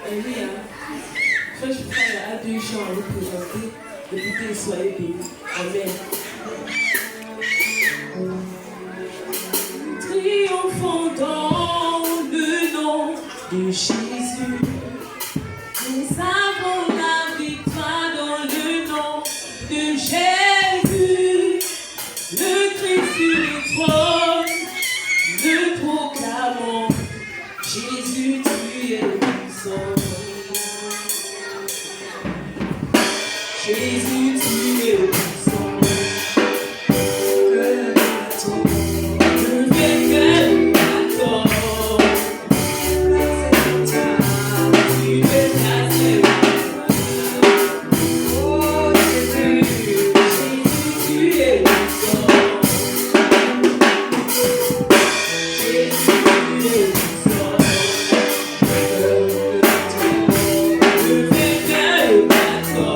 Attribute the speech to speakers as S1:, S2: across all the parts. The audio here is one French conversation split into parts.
S1: Alléluia. Frère Fire a deux chants à vous présenter. Écoutez, soyez bénis. Amen. Triomphant dans le nom de Jésus. Nous avons la victoire dans le nom de Jésus. Le Christ sur le trône, le proclamons. Jésus, tu es puissant. Jésus, tu es puissant. Le vainqueur t'attend. Tu es placé. Oh Jésus, tu es puissant. Jésus, tu es puissant. Le vainqueur t'attend.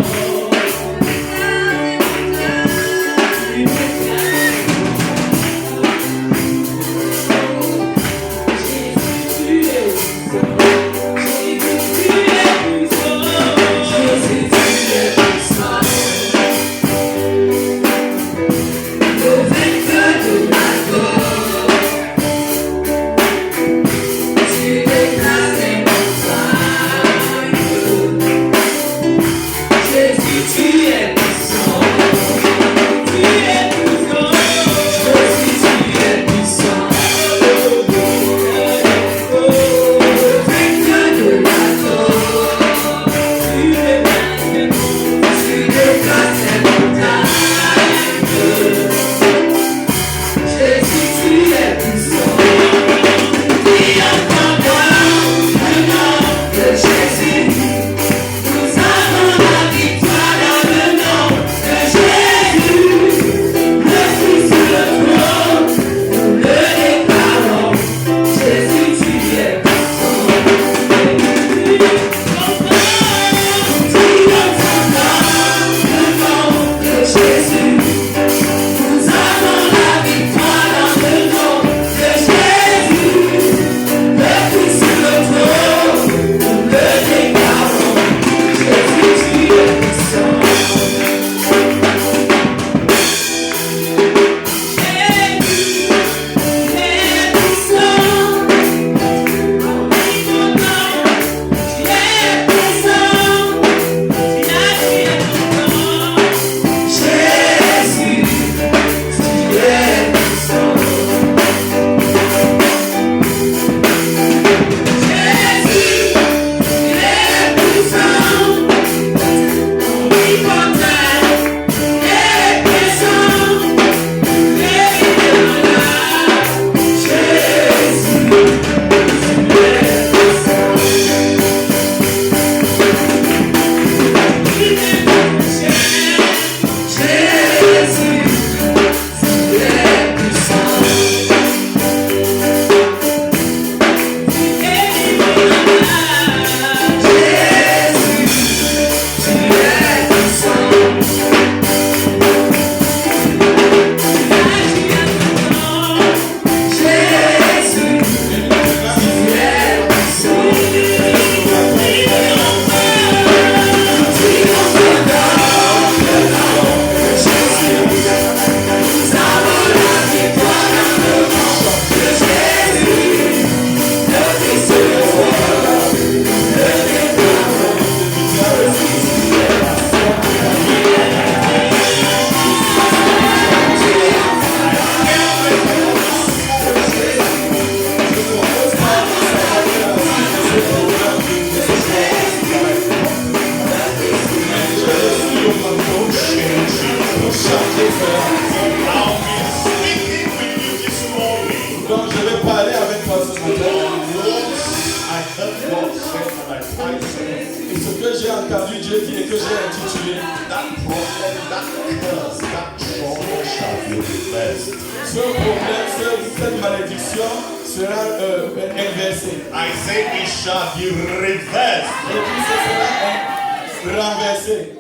S2: I say it shall be reversed.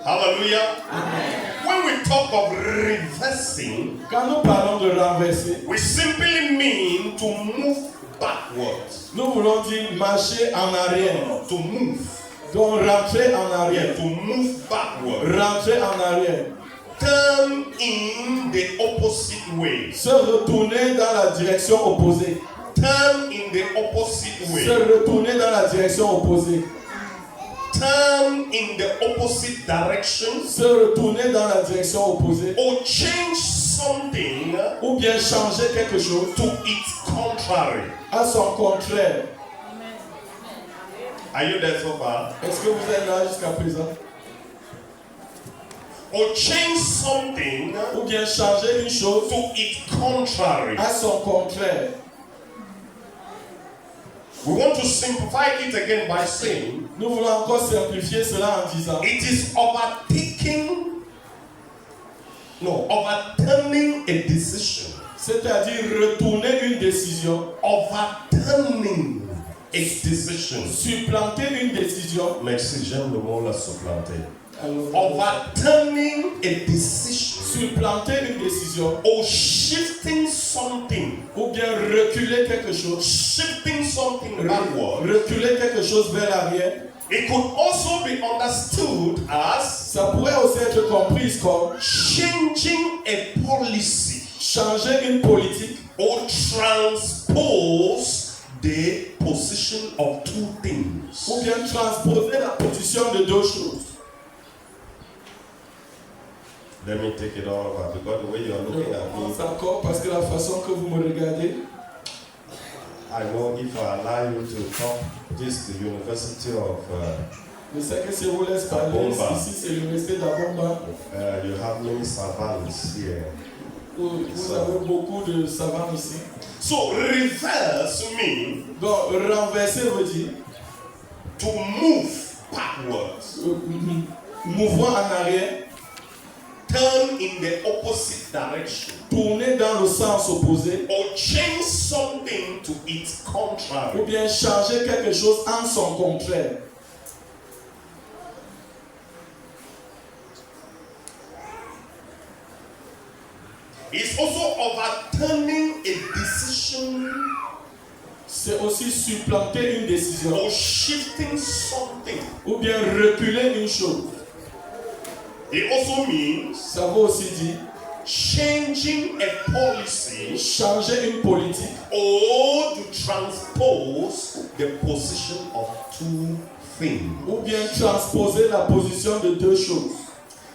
S2: Hallelujah. When we talk of reversing,
S3: quand nous parlons de renverser,
S2: we simply mean to move backwards.
S3: Nous voulons dire marcher en arrière.
S2: To move.
S3: Donc rentrer en
S2: Yeah,
S3: arrière.
S2: to move backward.
S3: Rentrer en arrière.
S2: Turn in the opposite way.
S3: Se retourner dans la direction opposée.
S2: Turn in the opposite
S3: Se
S2: way.
S3: retourner dans la direction opposée.
S2: Turn in the opposite direction.
S3: Se retourner dans la direction opposée.
S2: Or change something
S3: Ou bien changer quelque chose
S2: to its contrary.
S3: à son contraire.
S2: Are you there so far?
S3: Est-ce que vous êtes là jusqu'à présent?
S2: Or change something
S3: Ou bien changer une chose
S2: to its contrary.
S3: à son contraire.
S2: We want to simplify it again by saying
S3: Nous voulons encore simplifier cela en disant
S2: it is overturning a decision.
S3: c'est-à-dire retourner une décision,
S2: Overturning a decision.
S3: supplanter une décision.
S2: Merci, j'aime le mot là, supplanter.
S3: Alors,
S2: Overturning a decision.
S3: supplanter une décision
S2: Or shifting something.
S3: ou bien reculer quelque chose,
S2: Shifting something backward.
S3: reculer quelque chose vers l'arrière.
S2: It could also be understood as
S3: Ça pourrait aussi être compris comme
S2: changing a policy
S3: changer une politique
S2: or transpose the position of two things.
S3: ou bien transposer la position de deux choses.
S2: Let me take it all over because the way you are looking at me,
S3: C'est encore parce que la façon que vous me regardez,
S2: I know if I allow you to talk, this is the University of,
S3: je sais que si vous laisse parler,
S2: Abomba.
S3: ici c'est l'université d'Abomba,
S2: you have many savants here.
S3: où vous avez beaucoup de savants ici.
S2: So reverse means
S3: Donc renverser veut dire
S2: to move backwards,
S3: mouvement en arrière,
S2: turn in the opposite direction,
S3: tourner dans le sens opposé,
S2: or change something to its
S3: ou
S2: contrary.
S3: bien changer quelque chose en son contraire.
S2: It's also overturning a decision
S3: C'est aussi supplanter une décision
S2: or shifting something.
S3: ou bien reculer une chose.
S2: It also means
S3: Ça veut aussi dire
S2: changing a policy
S3: changer une politique
S2: or to transpose the position of two things.
S3: ou bien transposer la position de deux choses.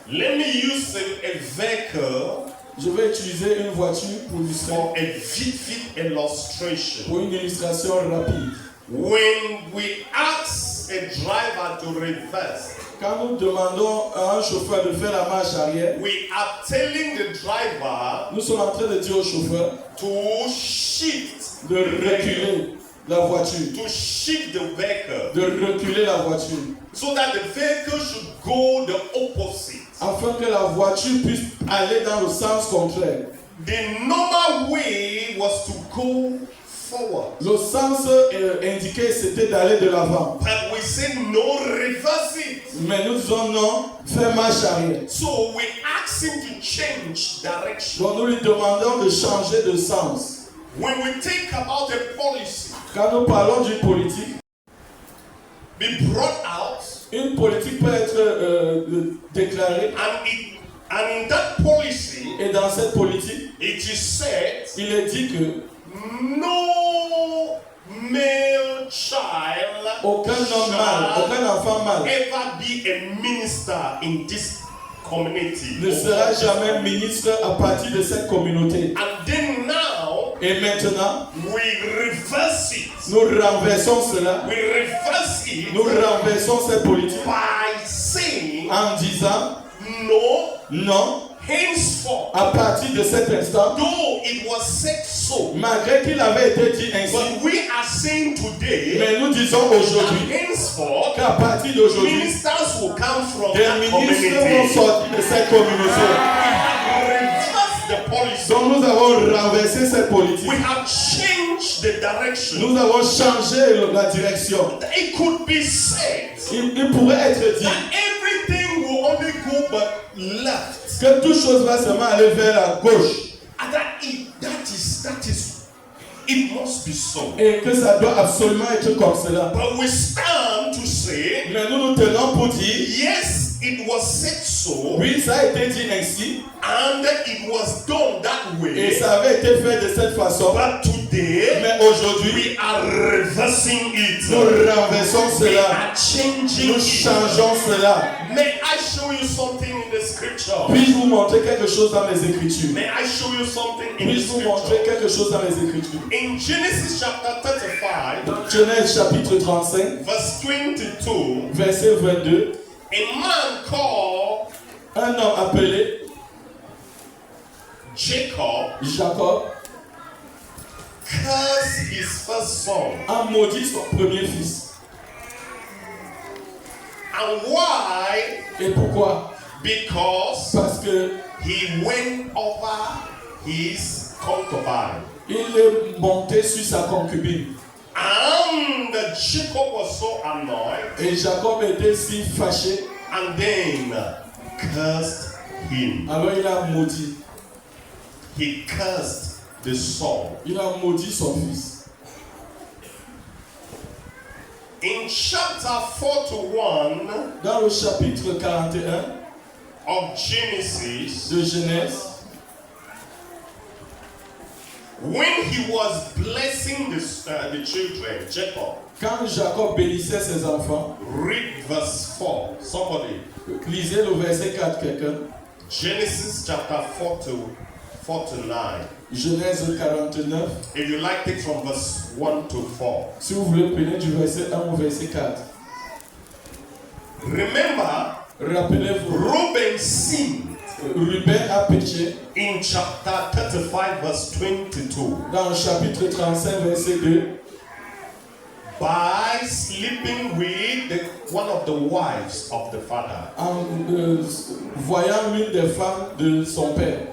S2: Let me use a vehicle
S3: Je vais utiliser une voiture pour illustrer,
S2: for a vivid illustration.
S3: pour une illustration rapide.
S2: When we ask a driver to reverse,
S3: Quand nous demandons à un chauffeur de faire la marche arrière,
S2: we are telling the driver
S3: nous sommes en train de dire au chauffeur
S2: to shift
S3: de reculer la voiture,
S2: to shift the vehicle
S3: de reculer la voiture,
S2: so that the vehicle should go the opposite.
S3: afin que la voiture puisse aller dans le sens contraire.
S2: The normal way was to go forward,
S3: Le sens indiqué, c'était d'aller de l'avant.
S2: but we say no, reverse it.
S3: Mais nous disons non, fais marche arrière.
S2: So we ask him to change direction.
S3: Donc nous lui demandons de changer de sens.
S2: When we think about a policy
S3: Quand nous parlons d'une politique,
S2: be brought out,
S3: une politique peut être déclarée
S2: and in that policy
S3: et dans cette politique,
S2: it is said
S3: il est dit que
S2: no male child
S3: aucun homme mâle,
S2: shall
S3: aucun enfant mâle
S2: ever be a minister in this community.
S3: ne sera jamais ministre à partir de cette communauté.
S2: And then now
S3: Et maintenant,
S2: we reverse it.
S3: nous renversons cela,
S2: We reverse it
S3: nous renversons cette politique
S2: by saying
S3: en disant
S2: no,
S3: non,
S2: henceforth,
S3: à partir de cet instant,
S2: though it was said so,
S3: malgré qu'il avait été dit ainsi,
S2: but we are saying today
S3: mais nous disons aujourd'hui
S2: that henceforth
S3: qu'à partir d'aujourd'hui,
S2: ministers will come from
S3: des
S2: that
S3: ministres vont
S2: community.
S3: sortir de cette communauté.
S2: Reverse the policy.
S3: Donc nous avons renversé cette politique.
S2: We have changed the direction.
S3: Nous avons changé la direction.
S2: It could be said
S3: Il pourrait être dit
S2: that everything will only go but left.
S3: que toute chose va seulement aller vers la gauche.
S2: And that is it must be so.
S3: Et que ça doit absolument être comme cela.
S2: But we stand to say,
S3: Mais nous nous tenons pour dire,
S2: yes, it was said so,
S3: oui, ça a été dit ainsi,
S2: and it was done that
S3: et
S2: way.
S3: ça avait été fait de cette façon.
S2: But today,
S3: Mais aujourd'hui,
S2: we are reversing it.
S3: nous renversons
S2: We
S3: cela.
S2: are changing
S3: Nous
S2: it.
S3: changeons cela.
S2: May I show you something in the scripture?
S3: Puis-je vous montrer quelque chose dans les Écritures?
S2: May I show you something in the
S3: Puis-je vous montrer
S2: scripture?
S3: quelque chose dans les Écritures?
S2: In Genesis chapter 35,
S3: Dans Genèse chapitre 35,
S2: verse 22,
S3: verset 22,
S2: a man called
S3: un homme appelé
S2: Jacob
S3: Jacob
S2: cursed his first son.
S3: a maudit son premier fils.
S2: And why?
S3: Et pourquoi?
S2: Because
S3: Parce que
S2: he went over his concubine.
S3: il est monté sur sa concubine.
S2: And Jacob was so annoyed
S3: Et Jacob était si fâché,
S2: and then cursed him.
S3: alors il a maudit.
S2: He cursed the son.
S3: Il a maudit son fils.
S2: In chapter 41
S3: Dans le chapitre 41
S2: of Genesis,
S3: de Genèse,
S2: when he was blessing the children, Jacob,
S3: quand Jacob bénissait ses enfants,
S2: read verse 4. Somebody.
S3: lisez le verset 4 quelqu'un.
S2: Genesis chapter 49.
S3: Genèse 49.
S2: If you like, take from verse 1 to 4.
S3: Si vous voulez, prenez du verset 1 au verset 4.
S2: Remember,
S3: Rappelez-vous,
S2: Reuben sinned
S3: Ruben a péché
S2: in chapter 35, verse 22,
S3: dans le chapitre 35, verset 2,
S2: by sleeping with one of the wives of the father.
S3: en voyant l'une des femmes de son père.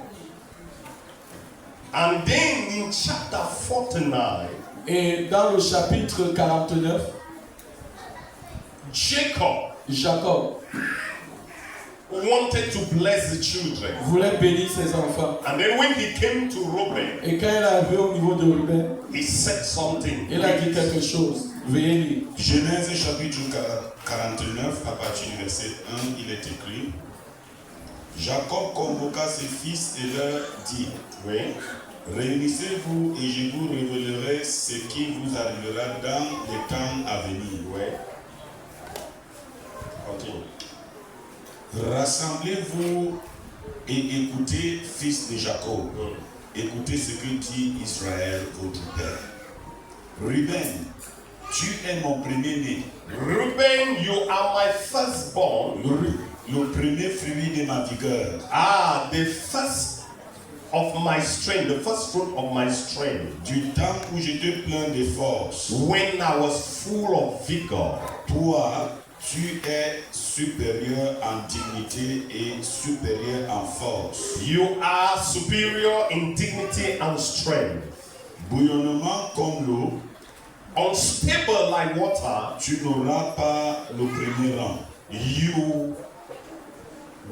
S2: And then in chapter 49,
S3: Et dans le chapitre 49, Jacob
S2: wanted to bless the children.
S3: voulait bénir ses enfants.
S2: And then when he came to Reuben,
S3: Et quand il est arrivé au niveau de Ruben,
S2: he said something.
S3: il a dit quelque chose. Veuillez lire.
S4: Genèse chapitre 49, à partir du verset 1, il est écrit: Jacob convoqua ses fils et leur dit:
S2: Oui.
S4: Réunissez-vous et je vous révélerai ce qui vous arrivera dans les temps à venir.
S2: Oui. Continue.
S4: Rassemblez-vous et écoutez, fils de Jacob. Écoutez ce que dit Israël, votre père. Ruben, tu es mon premier-né.
S2: Reuben, you are my firstborn.
S4: Le premier fruit de ma vigueur.
S2: Ah, the first of my strength, the first fruit of my strength.
S4: Du temps où j'étais plein de force.
S2: When I was full of vigor.
S4: Toi, tu es supérieur en dignité et supérieur en force.
S2: You are superior in dignity and strength.
S4: Bouillonnement comme l'eau.
S2: Unstable like water.
S4: Tu n'auras pas le premier rang.
S2: You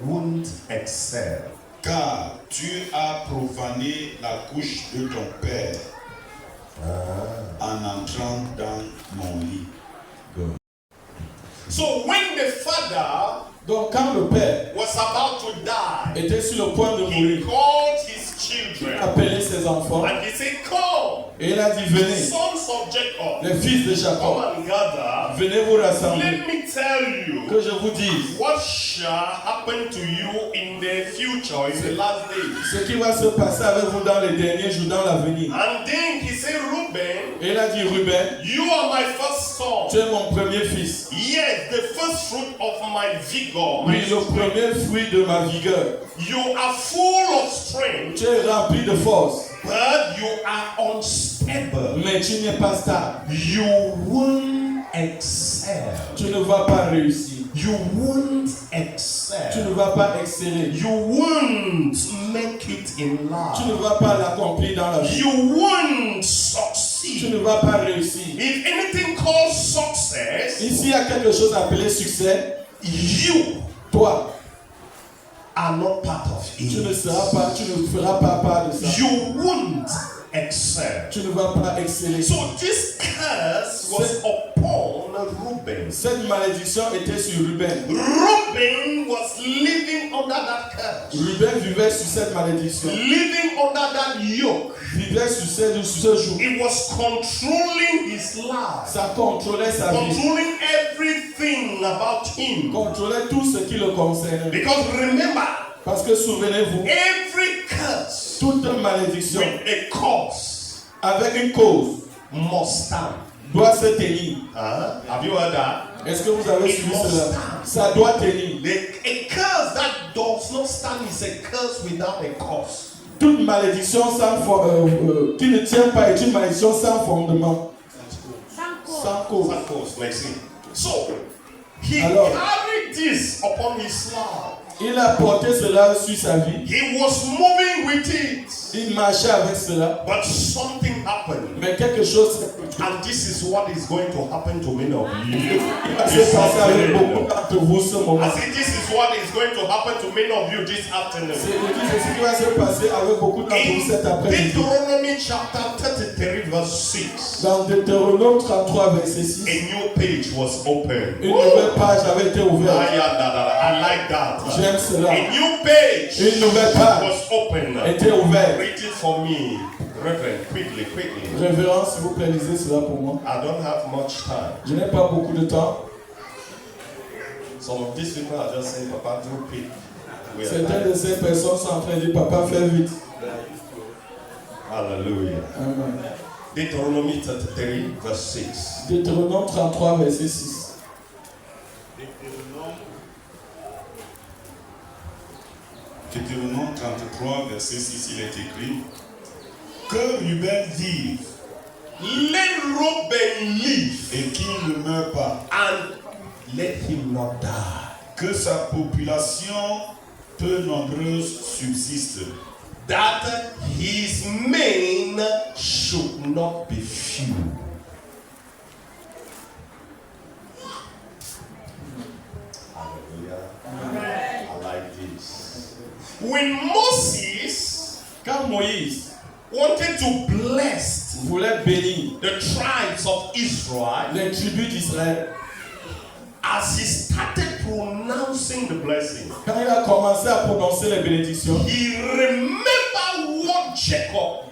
S2: won't excel.
S4: Car tu as profané la couche de ton père en entrant dans mon lit.
S2: So when the father
S3: Donc quand le père
S2: was about to die,
S3: était sur le point de
S2: he
S3: mourir,
S2: called his
S3: il
S2: children
S3: a appelé ses enfants
S2: and he said, come,
S3: et il a dit, venez,
S2: sons of Jacob,
S3: les fils de
S2: come
S3: Jacob,
S2: and gather.
S3: venez vous rassembler.
S2: Let me tell you
S3: Que je vous dise,
S2: what shall happen to you in the future, in the last days.
S3: ce qui va se passer avec vous dans les derniers jours, dans l'avenir.
S2: And then he said, Reuben,
S3: Et il a dit, Ruben,
S2: you are my first son.
S3: tu es mon premier fils.
S2: Yes, the first fruit of my vigor.
S3: Oui, le premier fruit de ma vigueur.
S2: You are full of strength,
S3: Tu es rempli de force,
S2: but you are unstable.
S3: mais tu n'es pas stable.
S2: You won't excel.
S3: Tu ne vas pas réussir.
S2: You won't
S3: Tu
S2: excel.
S3: ne vas pas exceller.
S2: You won't make it in
S3: Tu ne
S2: life.
S3: vas pas l'accomplir dans la vie.
S2: You won't
S3: Tu
S2: succeed.
S3: ne vas pas réussir.
S2: If anything called success,
S3: Ici, il y a quelque chose appelé succès.
S2: you
S3: Toi,
S2: are not part of
S3: tu ne
S2: it.
S3: seras pas, tu ne feras pas part de ça.
S2: You won't excel.
S3: Tu ne vas pas exceller.
S2: So this curse was upon Reuben.
S3: Cette malédiction était sur Ruben.
S2: Reuben was living under that curse.
S3: Ruben vivait sur cette malédiction.
S2: Living under that yoke.
S3: Vivait sur ce joug.
S2: It was controlling his life.
S3: Ça contrôlait sa vie.
S2: Controlling everything about him.
S3: Contrôlait tout ce qui le concernait.
S2: Because remember,
S3: Parce que souvenez-vous,
S2: every curse
S3: toute malédiction
S2: with a cause
S3: avec une cause
S2: must stand.
S3: doit se tenir.
S2: Have you heard that?
S3: Est-ce que vous avez suivi cela? Ça doit tenir.
S2: A curse that does not stand is a curse without a cause.
S3: Toute malédiction qui ne tient pas est une malédiction sans fondement. Sans cause.
S2: Sans cause, merci. So, he
S3: Alors,
S2: carried this upon his life.
S3: Il a porté cela sur sa vie.
S2: He was moving with it.
S3: Il marchait avec cela.
S2: But something happened.
S3: Mais quelque chose
S2: And this is what is going to happen to many of you.
S3: il va se passer avec beaucoup d'entre vous ce moment.
S2: I say this is what is going to happen to many of you this afternoon.
S3: C'est ce qui va se passer avec beaucoup d'entre vous cet
S2: In
S3: après-midi.
S2: Deuteronomy chapter 33 verse 6,
S3: Dans Deutéronome 33 verset 6,
S2: a new page was opened.
S3: une nouvelle page avait été ouverte.
S2: I like that.
S3: J'aime cela.
S2: A new page
S3: Une nouvelle page
S2: was opened.
S3: était ouverte.
S2: Read it for me, Reverend, quickly.
S3: Révérend, s'il vous plaît, lisez cela pour moi.
S2: I don't have much time.
S3: Je n'ai pas beaucoup de temps.
S2: Some of these people are just saying, Papa, do quick. We are
S3: Certaines de
S2: tired.
S3: ces personnes sont en train de dire, Papa, fais vite.
S2: Hallelujah.
S3: Amen.
S2: Deuteronomy 33 verse 6.
S3: Deutéronome 33 verset 6.
S4: Deutéronome 33, verset 6, il est écrit que Ruben vive
S2: Let Reuben live
S4: et qu'il ne meure pas,
S2: and let him not die.
S4: que sa population peu nombreuse subsiste,
S2: That his men should not be few. Hallelujah. I like this. When Moses
S3: Quand Moïse
S2: wanted to bless
S3: voulait bénir
S2: the tribes of Israel,
S3: les tribus d'Israël,
S2: as he started pronouncing the blessing,
S3: quand il a commencé à prononcer les bénédictions,
S2: he remembered what Jacob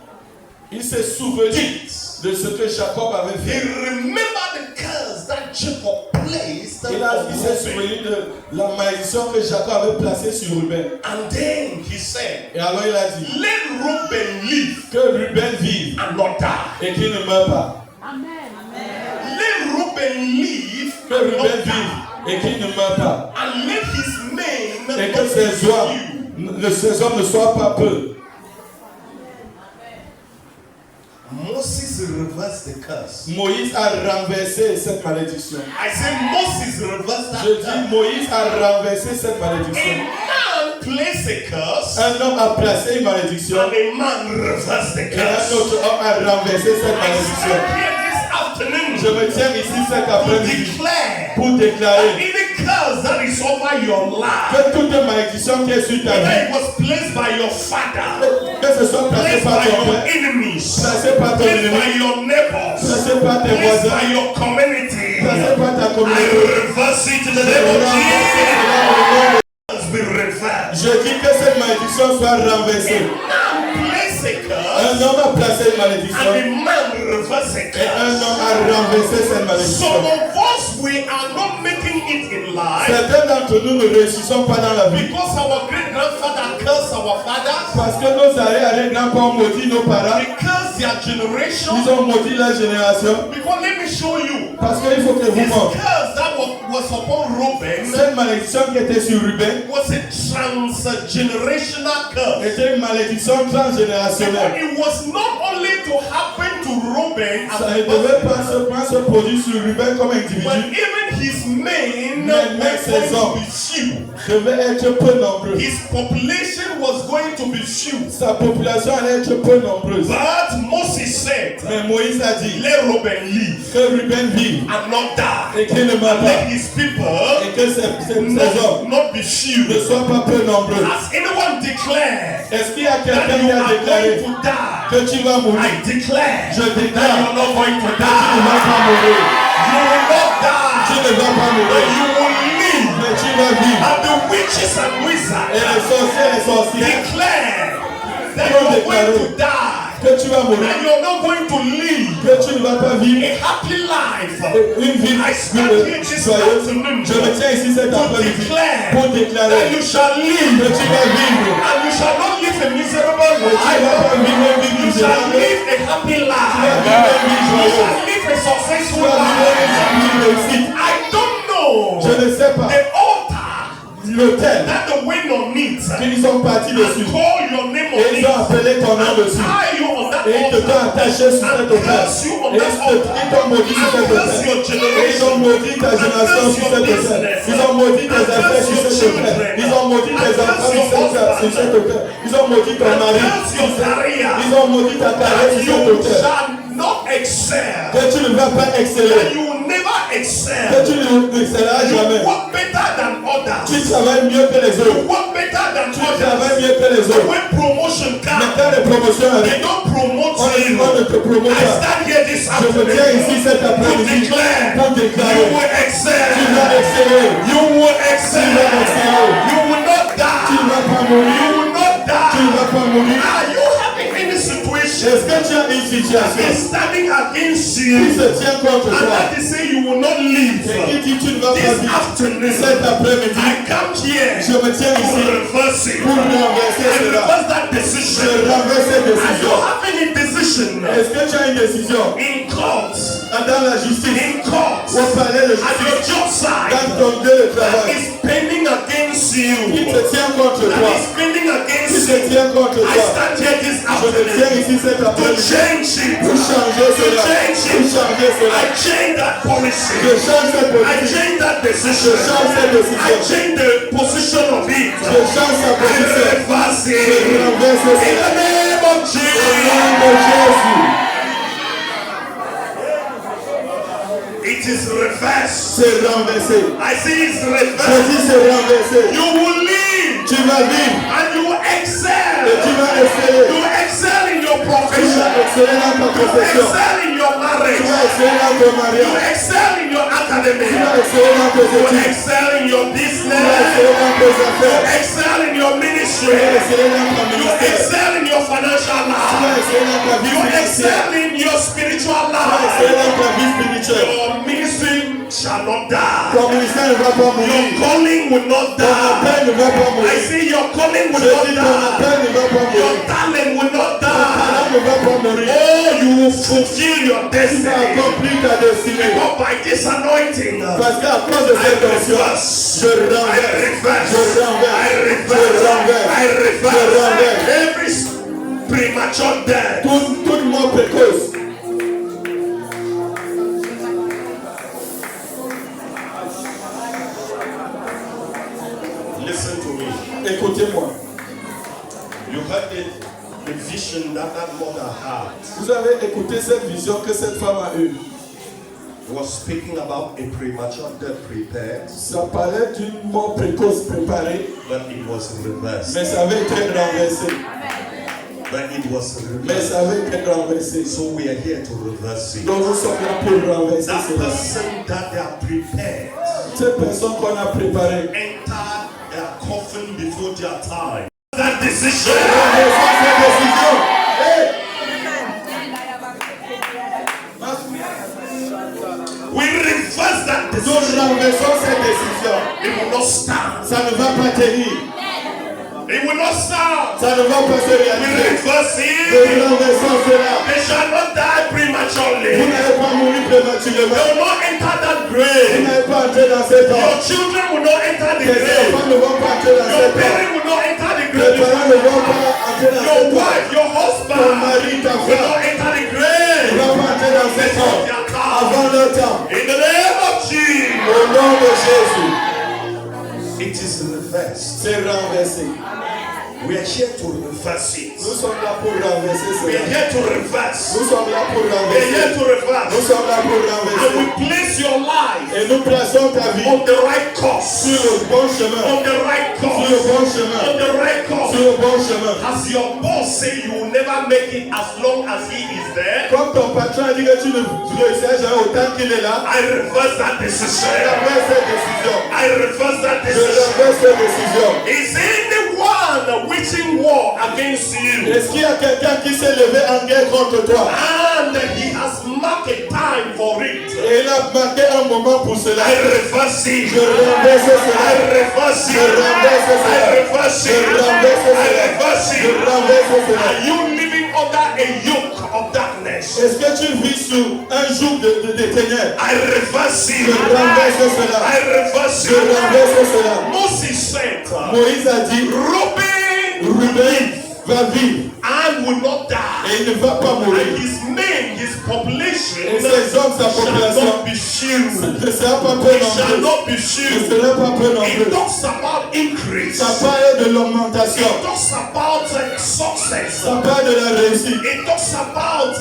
S3: il s'est souvenu
S2: did.
S3: de ce que Jacob avait
S2: He
S3: fait.
S2: remembered the curse that Jacob placed
S3: Il
S2: on
S3: s'est
S2: Reuben.
S3: souvenu de la malédiction que Jacob avait placée sur Ruben.
S2: And then he said,
S3: Et alors il a dit
S2: let Reuben live
S3: que Ruben vive
S2: and not die.
S3: et qu'il ne meure pas.
S2: Let Reuben live
S3: Que
S2: and
S3: Ruben
S2: not die.
S3: vive et qu'il ne meure pas.
S2: And let his men
S3: Et
S2: not
S3: que
S2: be
S3: ces hommes ne soient pas peu.
S2: Moses reversed the curse.
S3: Moïse a renversé cette malédiction.
S2: I say Moses reversed that
S3: Je dis
S2: curse.
S3: Moïse a renversé cette
S2: A
S3: malédiction.
S2: man placed a curse
S3: Un homme a placé une malédiction
S2: and a man reversed the
S3: et un
S2: curse.
S3: autre homme a renversé cette
S2: I
S3: malédiction.
S2: stand here this afternoon
S3: Je me tiens ici cet
S2: to
S3: après-midi
S2: declare
S3: pour
S2: that
S3: déclarer
S2: any curse that is over your life,
S3: que toute malédiction qui est sur ta
S2: whether
S3: vie,
S2: it was placed by your father,
S3: que ce soit placé
S2: placed
S3: par
S2: by
S3: ton
S2: your
S3: père,
S2: enemies,
S3: placé par ton
S2: placed
S3: ennemi,
S2: by your neighbors,
S3: placé par tes
S2: placed
S3: voisins,
S2: by your community,
S3: placé par ta
S2: I
S3: communauté.
S2: reverse it in the name of Jesus. Be reversed.
S3: Je dis que cette malédiction soit renversée.
S2: Place a
S3: Un
S2: curse
S3: homme a placé une
S2: and
S3: malédiction
S2: a man reverse a
S3: et un
S2: curse.
S3: homme a renversé cette
S2: Some
S3: malédiction.
S2: of us, we are not making it in life
S3: Certains d'entre nous ne réussissons pas dans la vie
S2: because our great grandfather cursed our fathers.
S3: parce que nos arrière-grands-parents ont maudit nos parents.
S2: They cursed their generation.
S3: Ils ont maudit leur génération.
S2: Because let me show you.
S3: Parce qu'il faut que vous
S2: This
S3: montrez.
S2: curse that was upon Reuben
S3: Cette malédiction qui était sur Ruben
S2: was a transgenerational curse.
S3: était une malédiction
S2: But
S3: transgénérationnelle.
S2: it was not only to happen to Reuben as
S3: Ça
S2: a
S3: ne devait
S2: person,
S3: pas se produire sur Ruben comme
S2: but
S3: individu,
S2: even when his men
S3: Mais
S2: were
S3: ces
S2: going to
S3: hommes
S2: be few,
S3: devaient être peu nombreux.
S2: his population was going to be few.
S3: Sa population allait être peu nombreuse.
S2: But Moses said,
S3: Mais Moïse a dit
S2: let Reuben live
S3: que Ruben vive
S2: and not die.
S3: et qu'il ne meure
S2: Let
S3: pas.
S2: his people
S3: Et que ces hommes
S2: not be few.
S3: ne soient pas peu nombreux.
S2: Has anyone declared
S3: Est-ce qu'il y a
S2: that
S3: quelqu'un
S2: you
S3: qui a
S2: are
S3: déclaré
S2: going to die?
S3: que tu vas mourir?
S2: I declare
S3: Je
S2: that
S3: déclare
S2: you're not going to
S3: que tu ne vas
S2: die.
S3: pas mourir.
S2: You will not die.
S3: Tu ne vas pas
S2: But
S3: mourir.
S2: you will live.
S3: Mais tu vas vivre.
S2: And the witches and
S3: Et les
S2: wizards
S3: sorciers et sorcières
S2: declare that
S3: Don't
S2: you're going
S3: declare.
S2: to die.
S3: que tu vas mourir.
S2: And you're not going to live
S3: Que tu ne vas pas vivre
S2: a happy life.
S3: une vie
S2: I stand here this
S3: joyeuse.
S2: afternoon
S3: Je me tiens ici cet
S2: to
S3: après-midi
S2: declare
S3: pour
S2: that
S3: déclarer
S2: you shall
S3: que
S2: live.
S3: tu vas vivre.
S2: And you shall not live a miserable
S3: Et tu ne vas
S2: life.
S3: pas vivre une vie
S2: You shall
S3: misérable.
S2: live a happy
S3: Tu vas
S2: life.
S3: vivre une vie
S2: You
S3: joyeuse.
S2: shall live a
S3: Tu
S2: successful
S3: vas vivre
S2: life.
S3: une vie réussite.
S2: I don't know
S3: Je ne sais pas.
S2: the altar
S3: L'autel
S2: that the wind on it
S3: qu'ils sont partis dessus.
S2: and call your name on
S3: Et ils ont
S2: it
S3: appelé ton nom
S2: and
S3: dessus.
S2: tie you on that
S3: Et ils te t'ont
S2: altar
S3: attaché sur cet
S2: and
S3: autel.
S2: curse you on
S3: Et
S2: that altar
S3: ils t'ont maudit sur cet
S2: and curse
S3: autel.
S2: your
S3: Et ils ont
S2: generation
S3: maudit ta génération sur cet autel. Ils ont maudit tes affaires sur cet autel. Ils ont maudit tes enfants sur cet autel. Ils ont maudit ton
S2: and
S3: mari.
S2: curse your career.
S3: Ils ont maudit ta carrière
S2: And
S3: sur cet
S2: you
S3: autel.
S2: shall not excel.
S3: Que tu ne vas pas
S2: And
S3: exceller.
S2: you will never
S3: Que
S2: excel.
S3: tu ne excelleras
S2: You
S3: jamais.
S2: work better than
S3: Tu
S2: others.
S3: travailles mieux que les
S2: You
S3: autres.
S2: work better than
S3: Tu travailles
S2: others.
S3: mieux que les autres.
S2: When promotion
S3: Mais
S2: comes,
S3: quand les promotions
S2: they
S3: arrivent,
S2: don't promote
S3: on
S2: you.
S3: ne te promeut
S2: I
S3: pas.
S2: stand here this
S3: Je me tiens ici
S2: afternoon
S3: cet
S2: to
S3: après-midi
S2: declare
S3: pour
S2: you
S3: déclarer.
S2: will excel.
S3: Tu vas exceller.
S2: You will
S3: Tu
S2: excel.
S3: vas exceller.
S2: You will not
S3: Tu ne
S2: die.
S3: vas pas
S2: You
S3: mourir.
S2: will not
S3: Tu ne vas
S2: die.
S3: pas mourir.
S2: Are you having any situation
S3: Est-ce que tu as une
S2: that
S3: situation
S2: is standing against
S3: qui
S2: you
S3: se tient contre
S2: and
S3: toi
S2: that is saying you will not live?
S3: et qui dit tu ne vas pas
S2: This
S3: vivre
S2: afternoon,
S3: cet après-midi?
S2: I come here
S3: Je me tiens
S2: to
S3: ici
S2: reverse it.
S3: pour renverser
S2: I
S3: cela.
S2: reverse that
S3: Je
S2: decision.
S3: renverse cette
S2: Are you
S3: décision.
S2: having a decision
S3: Est-ce que tu as une décision
S2: in court?
S3: dans la justice
S2: In court.
S3: ou au palais de
S2: At your
S3: justice
S2: job site.
S3: dans ton lieu de
S2: That
S3: travail
S2: is pending against
S3: qui
S2: you.
S3: te tient contre
S2: That
S3: toi?
S2: is pending
S3: Qui
S2: against
S3: te
S2: you.
S3: tient contre
S2: I
S3: toi?
S2: stand here this
S3: Je me tiens
S2: afternoon
S3: ici cet
S2: to
S3: après-midi
S2: change it.
S3: pour changer
S2: To
S3: cela.
S2: change
S3: Pour
S2: it.
S3: changer cela.
S2: I change that
S3: Je
S2: policy.
S3: change cette
S2: I
S3: politique.
S2: change that
S3: Je
S2: decision.
S3: change cette
S2: I
S3: décision.
S2: change the position of it.
S3: Je change sa
S2: I
S3: position.
S2: reverse
S3: Je
S2: it.
S3: renverse
S2: In
S3: cela.
S2: the name of
S3: Au nom
S2: Jesus.
S3: de Jésus.
S2: It is reversed.
S3: C'est renversé.
S2: I say it's
S3: Je
S2: reversed.
S3: dis c'est renversé.
S2: You will live
S3: Tu vas vivre
S2: and you will excel.
S3: et tu vas exceller.
S2: You will excel in your
S3: Tu
S2: profession.
S3: vas exceller dans ta
S2: You will
S3: profession.
S2: excel in your
S3: Tu
S2: marriage.
S3: vas exceller dans ton
S2: You will
S3: mariage.
S2: excel in your academy.
S3: Tu vas exceller dans tes
S2: You will
S3: études.
S2: excel in your
S3: Tu vas
S2: business.
S3: exceller dans tes affaires.
S2: Excel in your
S3: Tu vas
S2: ministry.
S3: exceller dans ton
S2: You
S3: ministère.
S2: excel in your financial
S3: Tu vas
S2: life.
S3: exceller dans ta vie
S2: You
S3: financière.
S2: excel in your spiritual
S3: Tu vas exceller
S2: life.
S3: dans ta vie spirituelle.
S2: Your ministry shall not die.
S3: Ton ministère ne va pas
S2: Your
S3: mourir.
S2: calling will not
S3: Ton appel
S2: die.
S3: ne va pas
S2: I
S3: mourir.
S2: say your calling will
S3: Je
S2: not
S3: dis ton
S2: die.
S3: appel ne va pas
S2: Your
S3: mourir.
S2: talent will not
S3: Ton talent
S2: die.
S3: ne va pas mourir.
S2: Oh, you will fulfill your
S3: Tu vas
S2: destiny.
S3: accomplir ta destinée.
S2: But by this anointing,
S3: Parce qu'à cause de
S2: I
S3: cette onction,
S2: reverse.
S3: je
S2: I
S3: renverse.
S2: reverse.
S3: Je renverse.
S2: I
S3: Je
S2: reverse.
S3: renverse.
S2: I
S3: Je
S2: reverse.
S3: renverse.
S2: Every premature death.
S3: Toute mort précoce.
S2: Listen to me.
S3: Écoutez-moi.
S2: You heard the vision that mother had.
S3: Vous avez écouté cette vision que cette femme a eue.
S2: He was speaking about a premature death prepared,
S3: Ça parlait d'une mort précoce préparée,
S2: but it was reversed.
S3: mais ça avait été renversé.
S2: But it was
S3: Mais
S2: reversed.
S3: ça avait été renversé.
S2: So we are here to reverse it.
S3: Donc nous sommes là pour renverser
S2: That
S3: cela.
S2: person that they are prepared
S3: Cette personne qu'on a préparée.
S2: enter their coffin before their time. That decision.
S3: Renversons cette décision. Hey!
S2: We reverse that
S3: Nous
S2: decision.
S3: renversons cette décision.
S2: It will not stand.
S3: Ça ne va pas tenir.
S2: It will not stand.
S3: Ça ne va pas se
S2: We
S3: réaliser.
S2: reverse
S3: Nous
S2: it.
S3: renversons cela.
S2: They shall not die
S3: Vous
S2: prematurely.
S3: n'allez pas mourir
S2: They
S3: prématurément.
S2: will not enter that
S3: Vous
S2: grave.
S3: n'allez pas entrer dans cet
S2: Your
S3: ordre.
S2: children will not enter the
S3: Les
S2: grave.
S3: enfants ne vont pas entrer dans
S2: Your
S3: cet ordre.
S2: parents will not enter the
S3: Les
S2: grave.
S3: parents ne vont pas entrer dans
S2: Your
S3: cet ordre.
S2: wife, your
S3: Ton
S2: husband
S3: mari, ta
S2: will
S3: femme
S2: not enter the
S3: ne
S2: grave.
S3: vont pas entrer dans cet
S2: Before
S3: ordre
S2: their time.
S3: avant leur temps.
S2: In the name of Jesus.
S3: Au nom de Jésus.
S4: It is reversed.
S3: C'est renversé.
S4: We are here to reverse it.
S3: Nous sommes là pour renverser
S4: We are
S3: cela.
S4: here to reverse.
S3: Nous sommes là pour
S4: We are
S3: renverser.
S4: here to
S3: Nous
S4: reverse.
S3: sommes là pour
S4: And
S3: renverser.
S4: we place your life
S3: Et nous plaçons ta vie
S4: on the right course.
S3: sur le bon chemin.
S4: On the right
S3: Sur le
S4: course.
S3: bon chemin.
S4: On the right
S3: Sur
S4: course.
S3: le bon chemin.
S4: As your boss say you will never make it as long as he is there,
S3: Comme ton patron a dit que tu ne réussiras jamais autant qu'il est là,
S4: I reverse that
S3: je
S4: decision.
S3: renverse cette décision.
S4: I reverse that
S3: Je
S4: decision.
S3: renverse cette décision.
S4: Is anyone waging war against you?
S3: Est-ce qu'il y a quelqu'un qui s'est levé en guerre contre toi?
S4: And he has marked a time for it.
S3: Et il a marqué un moment pour cela.
S4: I reverse it.
S3: Je renverse
S4: I
S3: cela.
S4: reverse it.
S3: Je renverse
S4: I
S3: cela.
S4: reverse
S3: Je
S4: it.
S3: renverse
S4: I
S3: cela.
S4: reverse
S3: Je
S4: it.
S3: renverse cela.
S4: Are you living under a yoke of darkness?
S3: Est-ce que tu vis sous un joug de ténèbres?
S4: I reverse it.
S3: Je renverse cela.
S4: I reverse
S3: Je renverse
S4: it.
S3: cela.
S4: Moses said,
S3: Moïse a dit, Ruben va vivre
S4: and will not die.
S3: et il ne va pas mourir.
S4: And his men, his population,
S3: Et ses hommes, sa
S4: shall
S3: population,
S4: not be few.
S3: ne sera pas peu
S4: It shall
S3: nombreux.
S4: not be
S3: Ne
S4: few.
S3: sera pas peu
S4: It
S3: nombreux.
S4: talks about increase.
S3: Ça parle de l'augmentation.
S4: It talks about success.
S3: Ça parle de la réussite.
S4: It talks about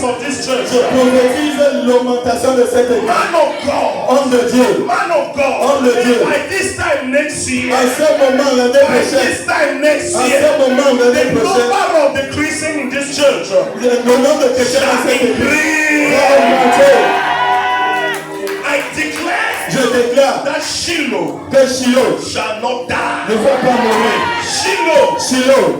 S4: of this church.
S3: Je prophétise l'augmentation de cette église.
S4: Man of God.
S3: Homme de Dieu.
S4: Man of God.
S3: Homme de Dieu.
S4: By this time next year.
S3: À ce moment, l'année
S4: By
S3: prochaine.
S4: this time next
S3: À
S4: year.
S3: ce moment,
S4: The
S3: l'année prochaine.
S4: number of the Christians in this church
S3: Le nom de chrétiens dans
S4: shall
S3: cette église va
S4: increase.
S3: augmenter.
S4: I declare
S3: Je déclare
S4: that Shiloh
S3: que Shiloh
S4: shall not die.
S3: ne va pas mourir.
S4: Shiloh,
S3: Shiloh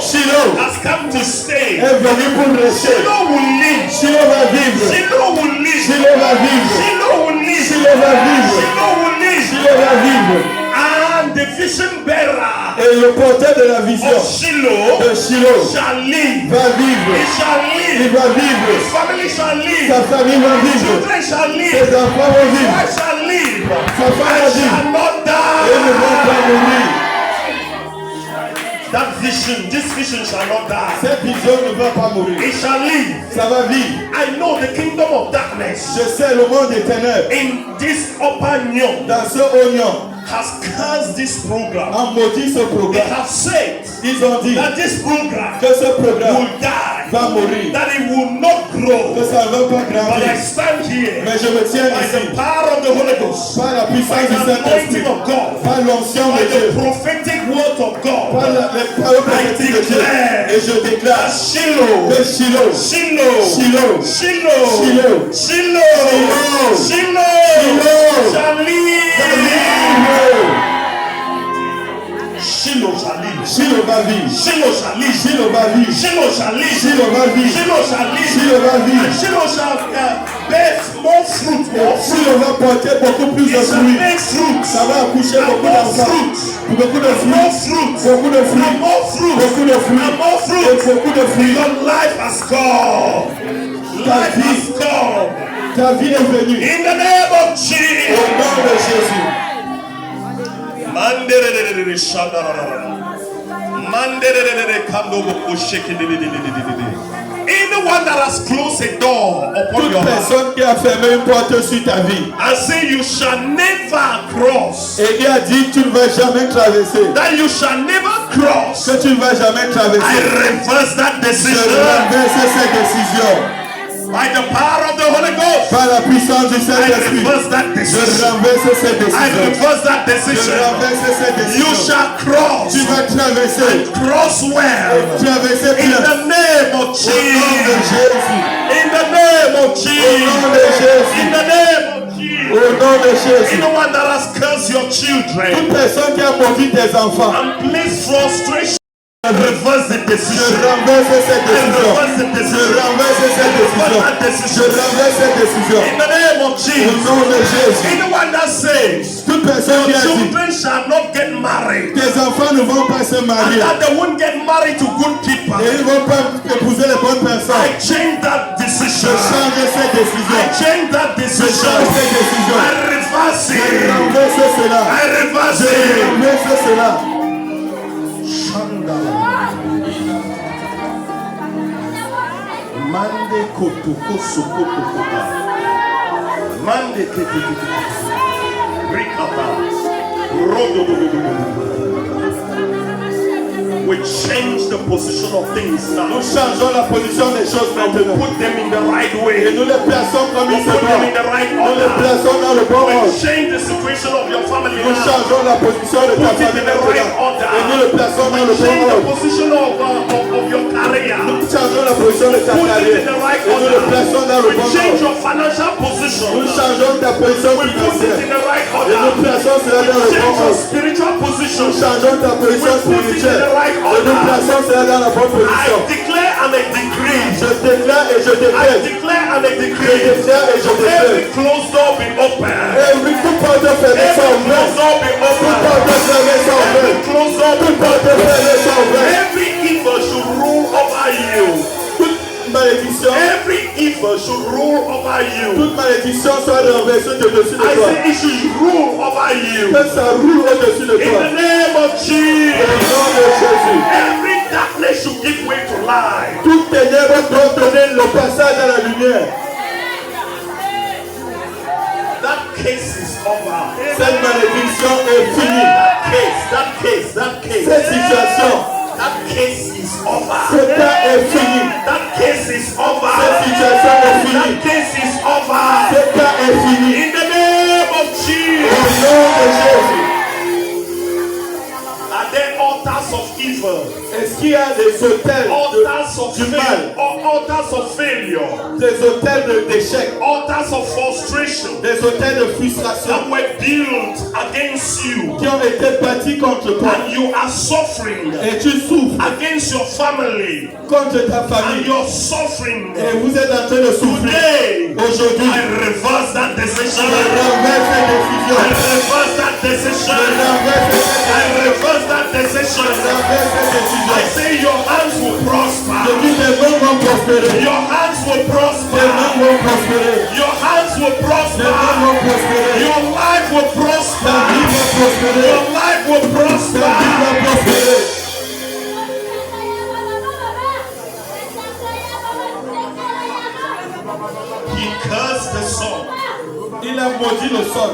S4: Shiloh has come to stay.
S3: est venu pour rester.
S4: Shiloh will live.
S3: Shiloh va vivre.
S4: Shiloh will live.
S3: Shiloh va vivre.
S4: Shiloh will live.
S3: Shiloh va vivre.
S4: Shiloh will live.
S3: Shiloh va vivre.
S4: And the vision bearer
S3: Et le porteur de la vision
S4: of Shiloh
S3: de Shiloh
S4: shall live.
S3: va vivre.
S4: He shall
S3: Il
S4: live.
S3: va vivre.
S4: His family shall live.
S3: Sa famille va vivre.
S4: Children shall live.
S3: Ses enfants vont vivre.
S4: I shall live.
S3: Sa femme va
S4: I
S3: vivre.
S4: shall not
S3: Et ils ne vont
S4: die.
S3: pas mourir.
S4: That vision, this vision shall not die.
S3: Cette vision ne va pas mourir.
S4: It shall live.
S3: Ça va vivre.
S4: I know the kingdom of darkness
S3: Je sais le monde des ténèbres.
S4: in this upper Nyon
S3: Dans ce oignon,
S4: has cursed this program.
S3: a maudit ce
S4: They
S3: programme.
S4: have said
S3: Ils ont dit
S4: that this program
S3: que ce programme
S4: will die,
S3: va mourir.
S4: that it will not
S3: Que
S4: grow.
S3: ça ne va pas
S4: But I
S3: grandir.
S4: stand here
S3: Mais je me tiens
S4: by
S3: ici.
S4: the power of the Holy Ghost,
S3: Par la
S4: by
S3: puissance du
S4: the anointing
S3: Saint-Esprit.
S4: of God,
S3: Par l'onction
S4: by
S3: de Dieu.
S4: the prophetic word of
S3: Par
S4: God.
S3: les paroles prophétiques de Dieu. Et je déclare
S4: Shiloh,
S3: que Shiloh,
S4: Shiloh,
S3: Shiloh,
S4: Shiloh,
S3: Shiloh,
S4: Shiloh, Shiloh shall live. Shiloh shall live.
S3: Shiloh va vivre.
S4: Shiloh shall live.
S3: Shiloh va vivre.
S4: Shiloh shall live.
S3: Shiloh va vivre.
S4: Shiloh shall live.
S3: Shiloh va
S4: And
S3: vivre.
S4: Shiloh shall bear more fruit.
S3: Shiloh va porter beaucoup plus de
S4: It shall
S3: fruits.
S4: bear fruit.
S3: Ça va accoucher
S4: And
S3: beaucoup
S4: more
S3: d'enfants.
S4: fruit.
S3: Beaucoup de
S4: More
S3: fruits.
S4: fruit.
S3: Beaucoup de fruits.
S4: And more fruit.
S3: Beaucoup de fruits.
S4: And more
S3: Et
S4: fruit.
S3: beaucoup de fruits.
S4: Your life has come. Life has come.
S3: Ta vie est venue.
S4: In the name of
S3: Au
S4: Jesus.
S3: nom de Jésus.
S4: Manderere shandarara. Manderere kandobo oshekidididididididi. Anyone that has closed a door upon
S3: Toute
S4: your life
S3: personne qui a fermé une porte sur ta vie
S4: and say you shall never cross,
S3: et qui a dit tu ne vas jamais traverser,
S4: that you shall never cross,
S3: que tu ne vas jamais
S4: I
S3: traverser,
S4: reverse that
S3: je
S4: decision
S3: renverse cette décision
S4: by the power of the Holy Ghost.
S3: par la puissance du
S4: I
S3: Saint-Esprit.
S4: reverse that
S3: Je
S4: decision.
S3: renverse cette
S4: I
S3: décision.
S4: reverse that
S3: Je
S4: decision.
S3: renverse cette
S4: You
S3: décision.
S4: shall cross
S3: Tu vas traverser.
S4: cross well
S3: Traverser
S4: in
S3: bien.
S4: the name of
S3: Au nom de
S4: Jesus.
S3: Jésus.
S4: In the name of
S3: Au nom de
S4: Jesus.
S3: Jésus.
S4: In the name of Jesus.
S3: Au nom de Jésus.
S4: Anyone that has cursed your
S3: Toute
S4: children
S3: personne qui a maudit tes enfants,
S4: and placed frustration, reverse the
S3: je
S4: decision.
S3: renverse cette décision.
S4: Reverse the
S3: Je
S4: decision.
S3: renverse cette décision. Je renverse cette décision.
S4: In the name of
S3: Au
S4: Jesus.
S3: nom de Jésus.
S4: Anyone that says
S3: Toute personne qui a dit
S4: children shall not get married,
S3: tes enfants ne vont pas se
S4: and
S3: marier
S4: that they won't get married to good
S3: et
S4: people,
S3: ils ne vont pas épouser les bonnes
S4: I
S3: personnes.
S4: change that
S3: Je
S4: decision.
S3: change cette
S4: I
S3: décision.
S4: change that
S3: Je
S4: decision.
S3: change cette décision.
S4: I reverse
S3: Je
S4: it.
S3: renverse cela.
S4: I reverse
S3: Je
S4: it.
S3: renverse cela.
S4: Mande kotoko sokoto kota. Mande kete.
S5: We change the position of things now.
S3: Nous changeons la position des choses
S5: And we
S3: maintenant.
S5: put them in the right
S3: Et
S5: way.
S3: nous les plaçons comme
S5: We
S3: il se
S5: put them in
S3: doit.
S5: the right
S3: Nous les
S5: order.
S3: plaçons dans le bon
S5: We
S3: ordre.
S5: change the situation of your family
S3: Nous
S5: now.
S3: changeons la position de ta
S5: Put it
S3: famille
S5: in the right
S3: maintenant.
S5: order.
S3: Et nous le plaçons dans le
S5: We
S3: bon
S5: change the
S3: ordre.
S5: position of your career.
S3: Nous changeons la position de ta
S5: Put it
S3: carrière.
S5: in the right
S3: Et nous le plaçons dans le
S5: order. We
S3: bon
S5: change
S3: ordre.
S5: your financial position.
S3: Nous changeons ta position
S5: We put it
S3: financière.
S5: in the right
S3: Et nous
S5: order.
S3: plaçons cela dans le bon
S5: Change your
S3: ordre.
S5: spiritual position.
S3: Nous changeons ta position
S5: We put it in
S3: spirituelle.
S5: the right
S3: Et nous
S5: order.
S3: plaçons cela dans la bonne
S5: I
S3: position.
S5: declare and I decree.
S3: Je déclare et je
S5: I
S3: décrète.
S5: declare and I
S3: Je
S5: decree.
S3: déclare et je
S5: Every
S3: décrète.
S5: closed door be open.
S3: Every toute porte fermée soit
S5: Every
S3: ouverte.
S5: closed door be
S3: Toute
S5: open.
S3: porte fermée soit
S5: Every
S3: ouverte.
S5: closed door be
S3: Toute porte
S5: open.
S3: fermée soit ouverte.
S5: Every evil should rule over you.
S3: Toute malédiction,
S5: Every evil should rule over you.
S3: toute malédiction soit renversée de dessus de
S5: I
S3: toi.
S5: say it should rule over you.
S3: Que ça roule au-dessus de
S5: In
S3: toi.
S5: the name of
S3: Au
S5: Jesus.
S3: nom de Jésus.
S5: Every darkness should give way to light.
S3: Toutes ténèbres doivent donner le passage à la lumière.
S5: That case is over.
S3: Cette malédiction est finie.
S5: That case.
S3: Cette situation,
S5: That case is over.
S3: ce cas est fini.
S5: That case is over.
S3: Cette situation est finie.
S5: That case is over.
S3: Ce cas est fini.
S5: In the name of
S3: Au
S5: Jesus.
S3: nom de Jésus.
S5: Are there altars of evil?
S3: Est-ce qu'il y a des hôtels
S5: Altars of
S3: du mal,
S5: failure. Or altars of failure.
S3: des hôtels d'échec,
S5: Altars of frustration
S3: des hôtels de frustration
S5: that were built against you.
S3: qui ont été bâtis contre toi
S5: And you are suffering
S3: et tu souffres
S5: against your family.
S3: contre ta
S5: And
S3: famille
S5: you're suffering.
S3: et vous êtes en train de souffrir.
S5: Today,
S3: Aujourd'hui,
S5: I reverse that decision.
S3: je renverse cette
S5: I
S3: décision.
S5: reverse that
S3: Je
S5: decision.
S3: renverse cette
S5: I reverse that decision.
S3: décision.
S5: I say your hands will
S3: Je
S5: prosper.
S3: dis tes mains vont prospérer.
S5: Your hands will
S3: Tes mains
S5: prosper.
S3: vont prospérer.
S5: Your hands will
S3: Tes mains
S5: prosper.
S3: vont prospérer.
S5: Your life will
S3: Ta vie
S5: prosper.
S3: va prospérer.
S5: Your life will
S3: Ta vie
S5: prosper.
S3: va prospérer.
S5: He cursed the son.
S3: Il a maudit le sol.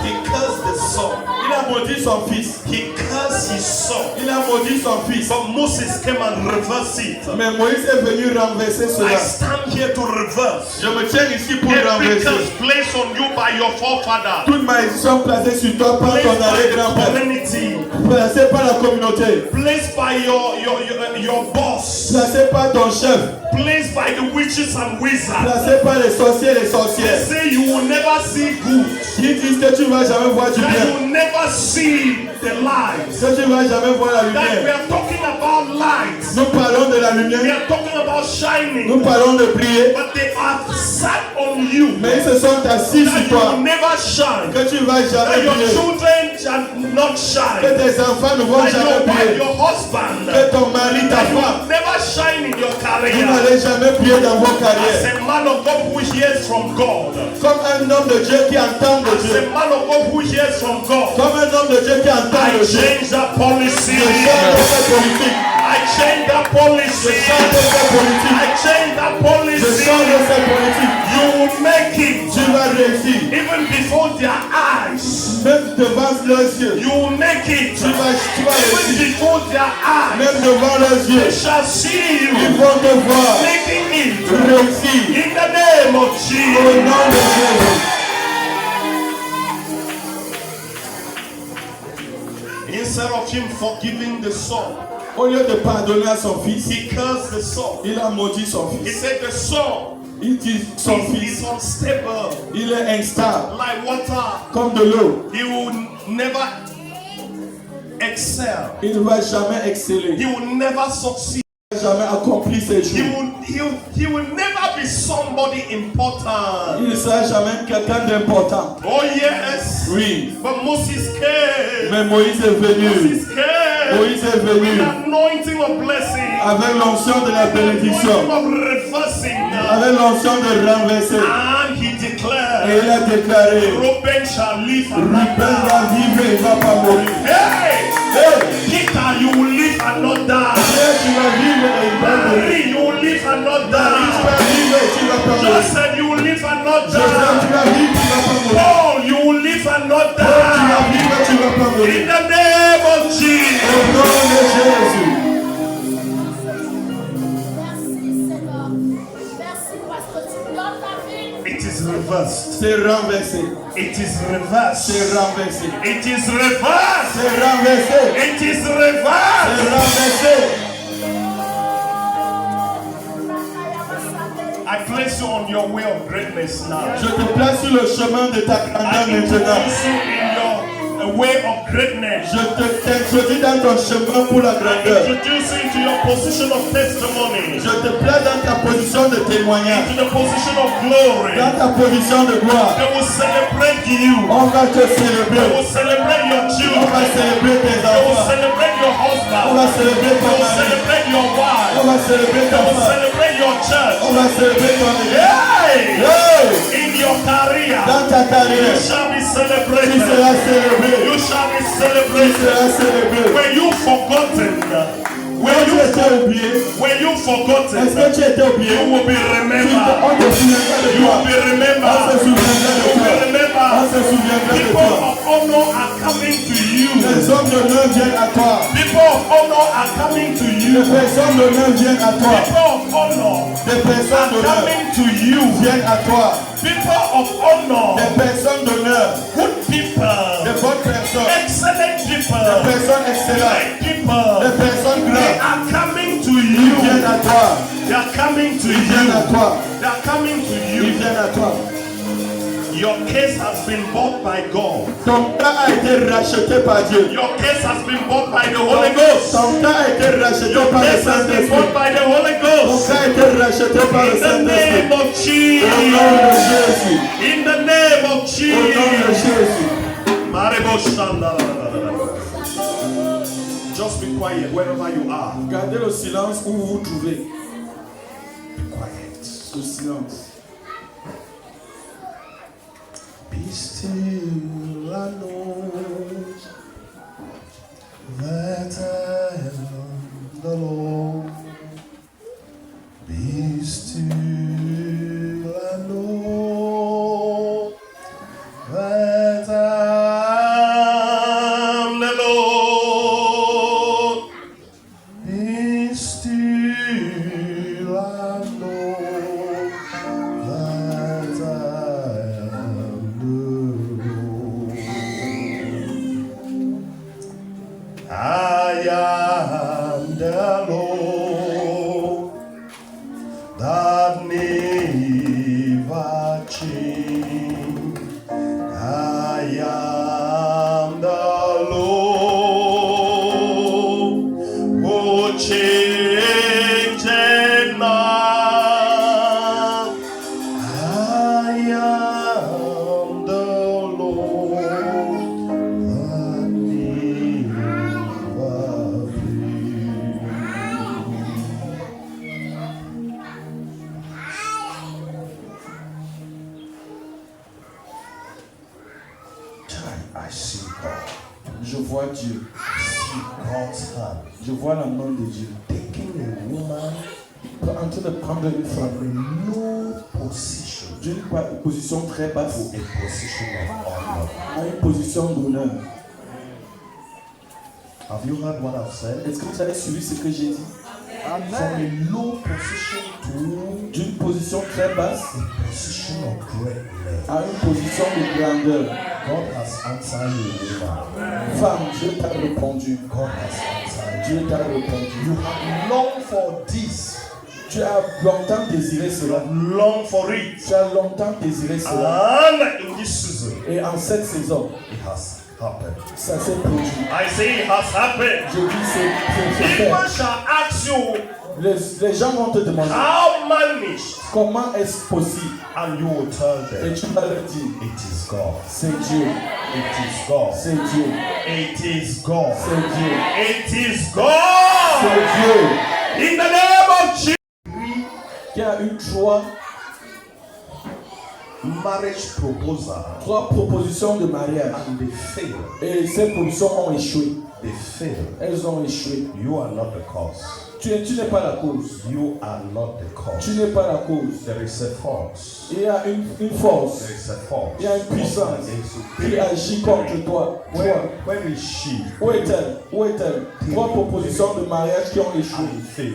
S5: He cursed the son.
S3: Il a maudit son fils.
S5: He cursed his son.
S3: Il a maudit son fils.
S5: But Moses came and reversed it.
S3: Mais Moïse est venu renverser
S5: I
S3: cela.
S5: stand here to reverse
S3: Je me tiens ici pour
S5: every
S3: renverser
S5: curse placed on you by your forefather,
S3: toute malédiction placée sur toi par
S5: placed
S3: ton
S5: by the
S3: arrière-grand-père,
S5: community,
S3: placée par la communauté,
S5: placed by your boss,
S3: placée par ton chef,
S5: placed by the witches and wizards.
S3: placée par les sorciers et les
S5: They
S3: sorcières.
S5: say you will never see good,
S3: Qui disent que tu vas jamais voir du
S5: that
S3: bien,
S5: you will never see the light.
S3: que tu vas jamais voir la
S5: That we
S3: lumière.
S5: are talking about light.
S3: Nous parlons de la
S5: We
S3: lumière,
S5: are talking about
S3: nous
S5: shining.
S3: parlons de prier,
S5: But they have sat on you.
S3: mais ils se sont assis
S5: That
S3: sur
S5: you
S3: toi,
S5: will never shine.
S3: que tu vas
S5: That
S3: jamais
S5: your
S3: prier,
S5: children shall not shine.
S3: que tes enfants ne vont
S5: That
S3: jamais
S5: your wife,
S3: prier,
S5: your husband,
S3: que ton mari, ta
S5: that you
S3: femme,
S5: will never shine in your
S3: vous
S5: career.
S3: n'allez jamais prier dans vos
S5: As
S3: carrières.
S5: a man of God who hears from God.
S3: Comme un homme de Dieu qui entend de
S5: As
S3: Dieu.
S5: a man of God who hears from God.
S3: Comme un homme de Dieu qui entend
S5: I
S3: de Dieu.
S5: change that policy.
S3: Je change cette politique.
S5: I change that
S3: Je
S5: policy.
S3: change cette politique.
S5: I change that
S3: Je
S5: policy.
S3: change cette politique.
S5: You will make it.
S3: Tu vas réussir.
S5: Even before their eyes.
S3: Même devant leurs yeux.
S5: You will make it.
S3: Tu vas
S5: Even
S3: réussir.
S5: before their eyes.
S3: Même devant leurs
S5: They
S3: yeux.
S5: shall see
S3: Ils
S5: you
S3: vont te voir
S5: making it.
S3: réussir.
S5: In the name of
S3: Au
S5: Jesus.
S3: nom de Jésus.
S5: Instead of him forgiving the son,
S3: Au lieu de pardonner à son fils,
S5: he cursed the son.
S3: il a maudit son
S5: He
S3: fils.
S5: said the son
S3: Il dit son
S5: is
S3: fils,
S5: unstable
S3: il est instable
S5: like water.
S3: comme de l'eau.
S5: He will never excel.
S3: Il ne va jamais exceller.
S5: He will never succeed.
S3: Il ne va jamais accomplir ses jours.
S5: He will never be somebody important.
S3: Il ne sera jamais quelqu'un d'important.
S5: Oh yes.
S3: Oui.
S5: But Moses came.
S3: Mais Moïse est venu.
S5: Moses came.
S3: Moïse est
S5: With
S3: venu
S5: anointing of blessing.
S3: avec l'onction de la
S5: Anointing
S3: bénédiction,
S5: of reversing.
S3: avec l'onction de renverser.
S5: And he
S3: Et
S5: declared,
S3: il a déclaré,
S5: Reuben shall live and
S3: Ruben
S5: not die.
S3: va vivre et il ne va pas mourir.
S5: Hey!
S3: Hey,
S5: Peter, you will live and not die.
S3: Pierre, tu vas vivre et il va mourir.
S5: Mary, you will live and not
S3: Marie, tu vas
S5: die.
S3: vivre et tu ne vas pas mourir.
S5: Joseph, you will live and not
S3: Joseph, tu
S5: die.
S3: vas vivre, tu ne vas pas mourir.
S5: Paul, you will live and not
S3: C'est renversé.
S5: It is reversed.
S3: C'est renversé.
S5: It is reversed.
S3: C'est renversé.
S5: It is
S3: C'est
S5: reversed.
S3: renversé.
S5: I place you on your way of greatness now.
S3: Je te place sur le chemin de ta grandeur
S5: I
S3: maintenant.
S5: introduce you in your way of greatness.
S3: Je t'introduis dans ton chemin pour la
S5: I
S3: grandeur.
S5: introduce you into your position of testimony.
S3: Je te place dans ta position de témoignage.
S5: Into the position of glory.
S3: Dans ta position de gloire.
S5: They will celebrate you.
S3: On va te
S5: They
S3: célébrer.
S5: will celebrate your
S3: On va
S5: children.
S3: célébrer tes
S5: They will
S3: enfants.
S5: celebrate your
S3: On
S5: husband.
S3: va célébrer
S5: They
S3: ton
S5: will
S3: mari.
S5: celebrate your wife.
S3: On va célébrer
S5: They
S3: ton
S5: will
S3: femme.
S5: celebrate your church.
S3: On va célébrer ton église.
S5: Yay!
S3: Hey!
S5: In your career,
S3: Dans ta
S5: you
S3: carrière,
S5: shall be
S3: tu
S5: celebrated.
S3: seras célébré.
S5: You shall be
S3: Tu
S5: celebrated.
S3: seras célébré.
S5: Were you forgotten?
S3: Quand tu étais oublié,
S5: Were you forgotten?
S3: est-ce que tu étais
S5: You
S3: oublié?
S5: will be remembered.
S3: On te souviendra de
S5: You
S3: toi.
S5: will be
S3: On se
S5: remembered.
S3: souviendra de
S5: You will be
S3: toi. On
S5: remembered.
S3: se souviendra de
S5: People
S3: toi.
S5: of honor are coming to you.
S3: Les hommes d'honneur viennent à toi.
S5: People of honor are coming to
S3: Les
S5: you.
S3: personnes d'honneur viennent à toi.
S5: People of honor
S3: Des personnes
S5: are
S3: d'honneur
S5: coming to you.
S3: viennent à toi.
S5: People of honor,
S3: Des personnes d'honneur,
S5: good people,
S3: des bonnes personnes,
S5: excellent
S3: des
S5: people,
S3: personnes excellentes,
S5: great people,
S3: des personnes
S5: they
S3: grandes
S5: are coming to
S3: ils
S5: you.
S3: viennent à toi.
S5: They are coming to
S3: Ils viennent à
S5: you.
S3: toi.
S5: They are coming to
S3: Ils
S5: you.
S3: viennent à toi.
S5: Your case has been bought by God.
S3: Ton cas a été racheté par Dieu.
S5: Your case has been bought by the Holy Ghost.
S3: Ton cas a été racheté
S5: Your
S3: par le
S5: case has been
S3: Saint-Esprit.
S5: bought by the Holy
S3: Ton
S5: Ghost.
S3: cas a été racheté par le
S5: In the
S3: Saint-Esprit.
S5: name of
S3: Au nom de
S5: Jesus.
S3: Jésus.
S5: In the name of
S3: Au nom de
S5: Jesus.
S3: Jésus.
S5: Marebo Shanda. Just be quiet wherever you are.
S3: Gardez le silence où vous vous trouvez.
S5: Be quiet.
S3: Le silence.
S2: Be still, I know that I am the Lord. Be still, I know that I am the Lord. Be still, I know that I am the Lord. I am the Lord that never change. I am the Lord who changes not. I am the Lord that never fails. I see God.
S3: Je vois Dieu.
S2: I see God's hand
S3: Je vois la main de Dieu.
S2: taking a woman
S3: En train de prendre une femme
S2: from a low position
S3: d'une position très basse
S2: to a position of honor.
S3: à une position d'honneur.
S2: Have you heard what I've said?
S3: Est-ce que vous avez suivi ce que j'ai dit?
S2: From a low position to
S3: D'une position très basse
S2: a position of greatness.
S3: à une position de grandeur.
S2: God has answered you, woman.
S3: Femme, Dieu t'a répondu.
S2: God has answered you.
S3: Dieu t'a répondu.
S2: You have longed for this.
S3: Tu as longtemps désiré cela.
S5: Long for it.
S3: Tu as longtemps désiré cela.
S5: And in this season,
S3: Et en cette saison,
S2: It has happened.
S3: ça s'est produit.
S5: I say it has happened.
S3: Je dis c'est
S5: People
S3: fait.
S5: shall ask you,
S3: Les gens vont te demander
S5: how managed?
S3: comment est-ce possible.
S2: And you will tell
S3: Et
S2: them,
S3: tu vas leur dire,
S2: it is God.
S3: c'est Dieu,
S2: It is God.
S3: c'est Dieu,
S2: It is God.
S3: c'est Dieu,
S5: It is
S3: c'est
S5: God.
S3: Dieu.
S5: In the name of Jesus.
S3: Qui a eu trois
S2: Marriage proposal.
S3: propositions de mariage.
S2: And they fail.
S3: Et ces propositions ont échoué.
S2: They fail.
S3: Elles ont échoué.
S2: You are not the cause.
S3: Tu n'es pas la cause.
S2: You are not the cause.
S3: Tu n'es pas la cause.
S2: There is a force.
S3: Il y a une force.
S2: There is a force.
S3: Il y a une puissance qui agit contre toi.
S2: Where is she?
S3: Où est-elle? Où est-elle? 3 propositions de mariage qui ont échoué.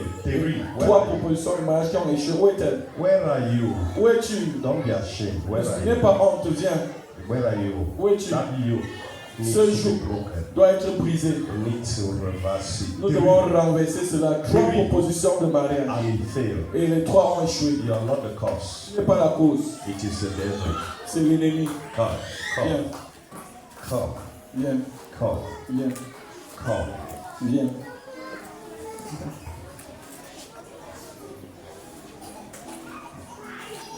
S3: Trois propositions de mariage qui ont échoué. Où est-elle?
S2: Where are you?
S3: Où es-tu?
S2: Don't be ashamed. Where are
S3: N'aie
S2: you?
S3: pas honte, viens.
S2: Where are you?
S3: Où es-tu?
S2: That you needs
S3: Ce
S2: to be
S3: jour
S2: broken.
S3: doit être brisé.
S2: We need to reverse it.
S3: Nous devons renverser cela. 3 propositions de mariage.
S2: And it failed.
S3: Et les 3 ont échoué.
S2: You are not the cause.
S3: Ce n'est pas la cause.
S2: It is the devil.
S3: C'est l'ennemi.
S2: Come,
S3: Viens,
S2: come, come,
S3: viens,
S2: come,
S3: viens,
S2: come.
S3: viens.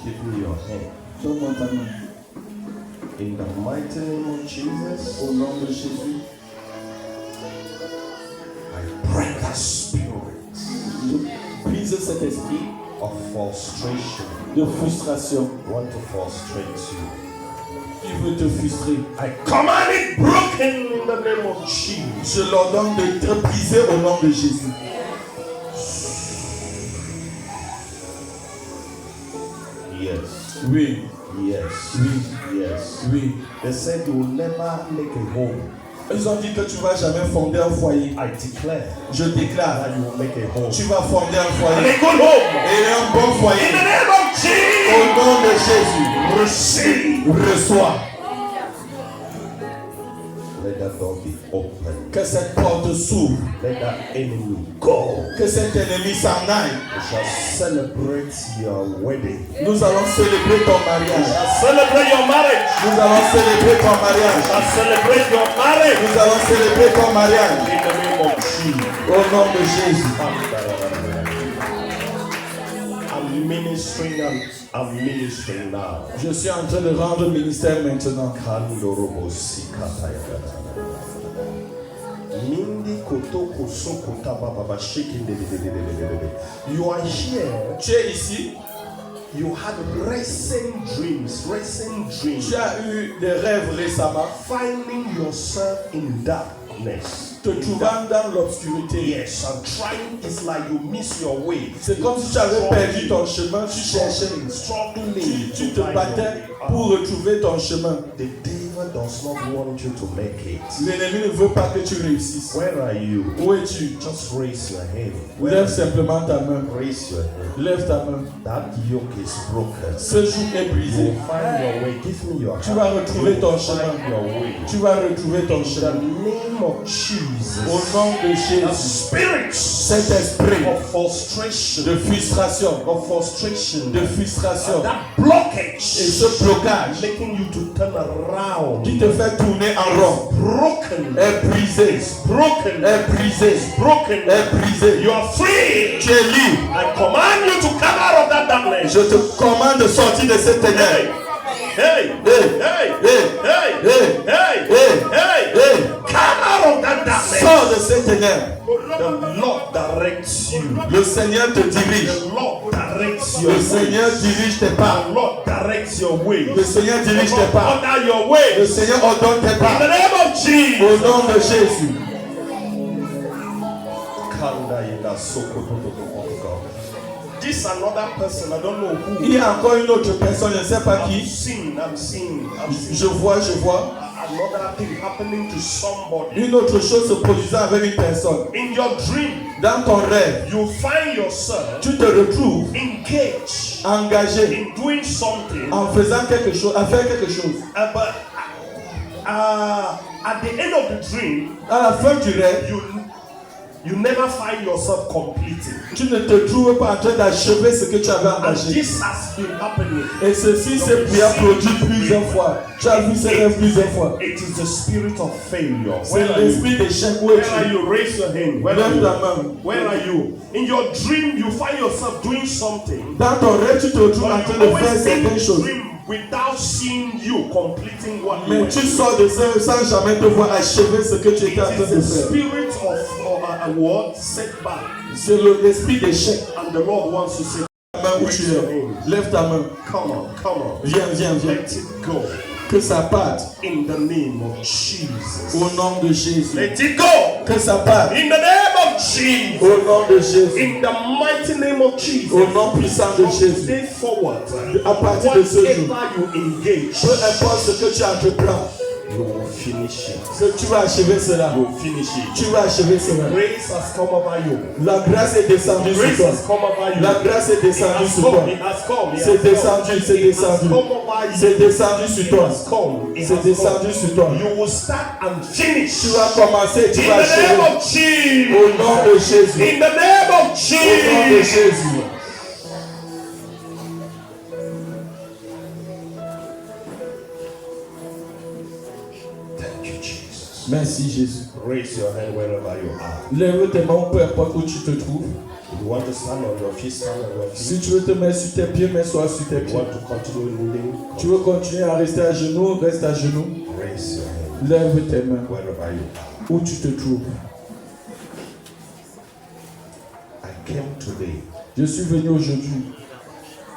S2: Give me your hand.
S3: Donne-moi ta main.
S2: In the mighty name of Jesus,
S3: Au nom de Jésus,
S2: I break that spirit
S3: je brise cet esprit
S2: of frustration.
S3: de frustration
S2: Want to frustrate you.
S3: qui veut te frustrer.
S2: I command it broken in the name of Jesus.
S3: Je l'ordonne de te briser au nom de Jésus.
S2: Yes,
S3: Oui,
S2: yes,
S3: oui,
S2: yes.
S3: oui.
S2: They said you will never make a home.
S3: Ils ont dit que tu ne vas jamais fonder un foyer.
S2: I declare
S3: Je déclare,
S2: that you will make a home.
S3: tu vas fonder un
S2: And
S3: foyer.
S2: a good home.
S3: Et un bon
S2: In
S3: foyer.
S2: the name of
S3: Au
S2: Jesus.
S3: nom de Jésus,
S2: Receive.
S3: reçois.
S2: Let that door be open.
S3: Que cette porte s'ouvre.
S2: Let that enemy go.
S3: Que cet ennemi s'en aille.
S2: We shall celebrate your wedding.
S3: Nous allons célébrer ton mariage.
S5: Celebrate your marriage.
S3: Nous allons célébrer ton mariage.
S5: Celebrate your marriage.
S3: Nous allons célébrer ton mariage.
S2: In the name of Jesus.
S3: Au nom de Jésus.
S2: I'm ministering and I'm ministering now.
S3: Je suis en train de rendre le ministère maintenant.
S2: Kandorobo sikatayagata. Mindi kotoko sokota baba shikindedededededede. You are here.
S3: Tu es ici.
S2: You had recent dreams.
S3: Tu as eu des rêves récemment.
S2: Finding yourself in darkness.
S3: Te trouvant dans l'obscurité.
S2: Yes, and trying is like you miss your way.
S3: C'est comme si tu avais perdu ton chemin. Tu cherchais.
S2: Struggling.
S3: Tu te battais pour retrouver ton chemin.
S2: The devil does not want you to make it.
S3: L'ennemi ne veut pas que tu réussisses.
S2: Where are you?
S3: Où es-tu?
S2: Just raise your hand.
S3: Lève simplement ta main.
S2: Raise your hand.
S3: Lève ta main.
S2: That yoke is broken.
S3: Ce joug est
S2: You
S3: brisé.
S2: will find your way. Give me your hand.
S3: Tu vas retrouver ton
S2: You will
S3: chemin.
S2: find your way.
S3: Tu vas retrouver ton
S2: In the
S3: chemin.
S2: name of Jesus.
S3: Au nom de
S2: The
S3: Jésus.
S2: spirit
S3: Cet esprit
S2: of frustration.
S3: de frustration.
S2: Of frustration.
S3: De frustration.
S2: That blockage.
S3: Et ce blocage
S2: Making you to turn around.
S3: qui te fait tourner en rond
S2: Broken.
S3: est brisé.
S2: Broken.
S3: Est brisé.
S2: Broken.
S3: Est brisé.
S2: You are free.
S3: Tu es libre.
S2: I command you to come out of that darkness.
S3: Je te commande de sortir de cette ténèbres.
S2: Hey,
S3: Hey,
S2: hey,
S3: hey,
S2: hey,
S3: hey,
S2: hey,
S3: hey,
S2: hey,
S3: hey.
S2: come out of that darkness.
S3: Sors de cette ténèbres.
S2: The Lord directs you.
S3: Le Seigneur te dirige.
S2: The Lord directs your
S3: Le
S2: way.
S3: Seigneur dirige tes pas.
S2: The Lord directs your way.
S3: Le Seigneur dirige tes pas.
S2: Order your
S3: Le
S2: way.
S3: Seigneur ordonne tes
S2: In the
S3: pas.
S2: name of
S3: Au
S2: Jesus.
S3: nom de Jésus.
S2: This another person, I don't know who.
S3: Il y a encore une autre personne, je ne sais pas qui.
S2: I'm seeing
S3: Je vois.
S2: another thing happening to somebody.
S3: Une autre chose se produisant avec une personne.
S2: In your dream,
S3: Dans ton rêve,
S2: you find yourself
S3: tu te retrouves
S2: engaged
S3: engagé
S2: in doing something.
S3: en faisant quelque chose, à faire quelque chose.
S2: But at the end of the dream,
S3: À la fin du rêve,
S2: you never find yourself completing.
S3: tu ne te trouves pas en train d'achever ce que tu avais
S2: And
S3: engagé.
S2: this has been happening.
S3: Et ceci s'est bien produit plusieurs fois. Tu as vu ce rêve plusieurs fois.
S2: It is the spirit of failure.
S3: C'est
S2: Where are you?
S3: l'esprit d'échec. Où
S2: Where are
S3: es-tu?
S2: you? Raise your hand. Where are
S3: Lève
S2: you?
S3: ta main.
S2: Where are you? In your dream, you find yourself doing something.
S3: Dans ton rêve, tu te retrouves en train de faire
S2: Always in
S3: certaines
S2: the
S3: choses.
S2: dream without seeing you completing what you
S3: Mais
S2: were
S3: tu sors de ça sans jamais te voir achever ce que tu étais en train
S2: It
S3: de
S2: is the
S3: faire.
S2: spirit of a word setback.
S3: C'est l'esprit d'échec.
S2: And the Lord wants to say,
S3: Ta main où tu es. Lève ta main.
S2: come on.
S3: Viens.
S2: Let it go.
S3: Que ça parte
S2: In the name of Jesus.
S3: au nom de Jésus.
S2: Let it go.
S3: Que ça parte.
S5: In the name of Jesus.
S3: Au nom de Jésus.
S5: In the mighty name of Jesus.
S3: Au nom puissant de
S5: From
S3: Jésus.
S5: today forward,
S3: À partir de ce jour,
S5: whatever you engage,
S3: peu importe ce que tu entreprends,
S5: you will finish it.
S3: que tu vas achever cela.
S5: You will finish it.
S3: Tu vas achever cela.
S5: Grace has come over you.
S3: La grâce est descendue
S5: Grace
S3: sur toi.
S5: has come over you.
S3: La grâce est
S5: It
S3: descendue
S5: has
S3: sur toi.
S5: come. It has come. It has
S3: C'est
S5: come.
S3: descendu, c'est
S5: It has
S3: descendu.
S5: come over you.
S3: C'est descendu sur toi.
S5: It has come. It
S3: C'est
S5: has
S3: descendu
S5: come.
S3: sur toi.
S5: You will start and finish.
S3: Tu vas commencer, tu
S5: In
S3: vas
S5: the name
S3: achever.
S5: of Jesus.
S3: Au nom de Jésus.
S5: In the name of
S3: Au nom de
S5: Jesus.
S3: Jésus.
S5: Thank you, Jesus.
S3: Merci Jésus.
S5: Raise your hand wherever you are.
S3: Lève tes mains, peu importe où tu te trouves.
S5: If you want to stand on your feet, stand on your
S3: Si
S5: feet.
S3: tu veux te mettre sur tes pieds, mets-toi sur tes
S5: If you
S3: pieds.
S5: want to continue kneeling,
S3: Tu veux continuer à rester à genoux, reste à genoux.
S5: raise your hand
S3: Lève tes mains,
S5: wherever you are.
S3: où tu te trouves.
S5: I came today
S3: Je suis venu aujourd'hui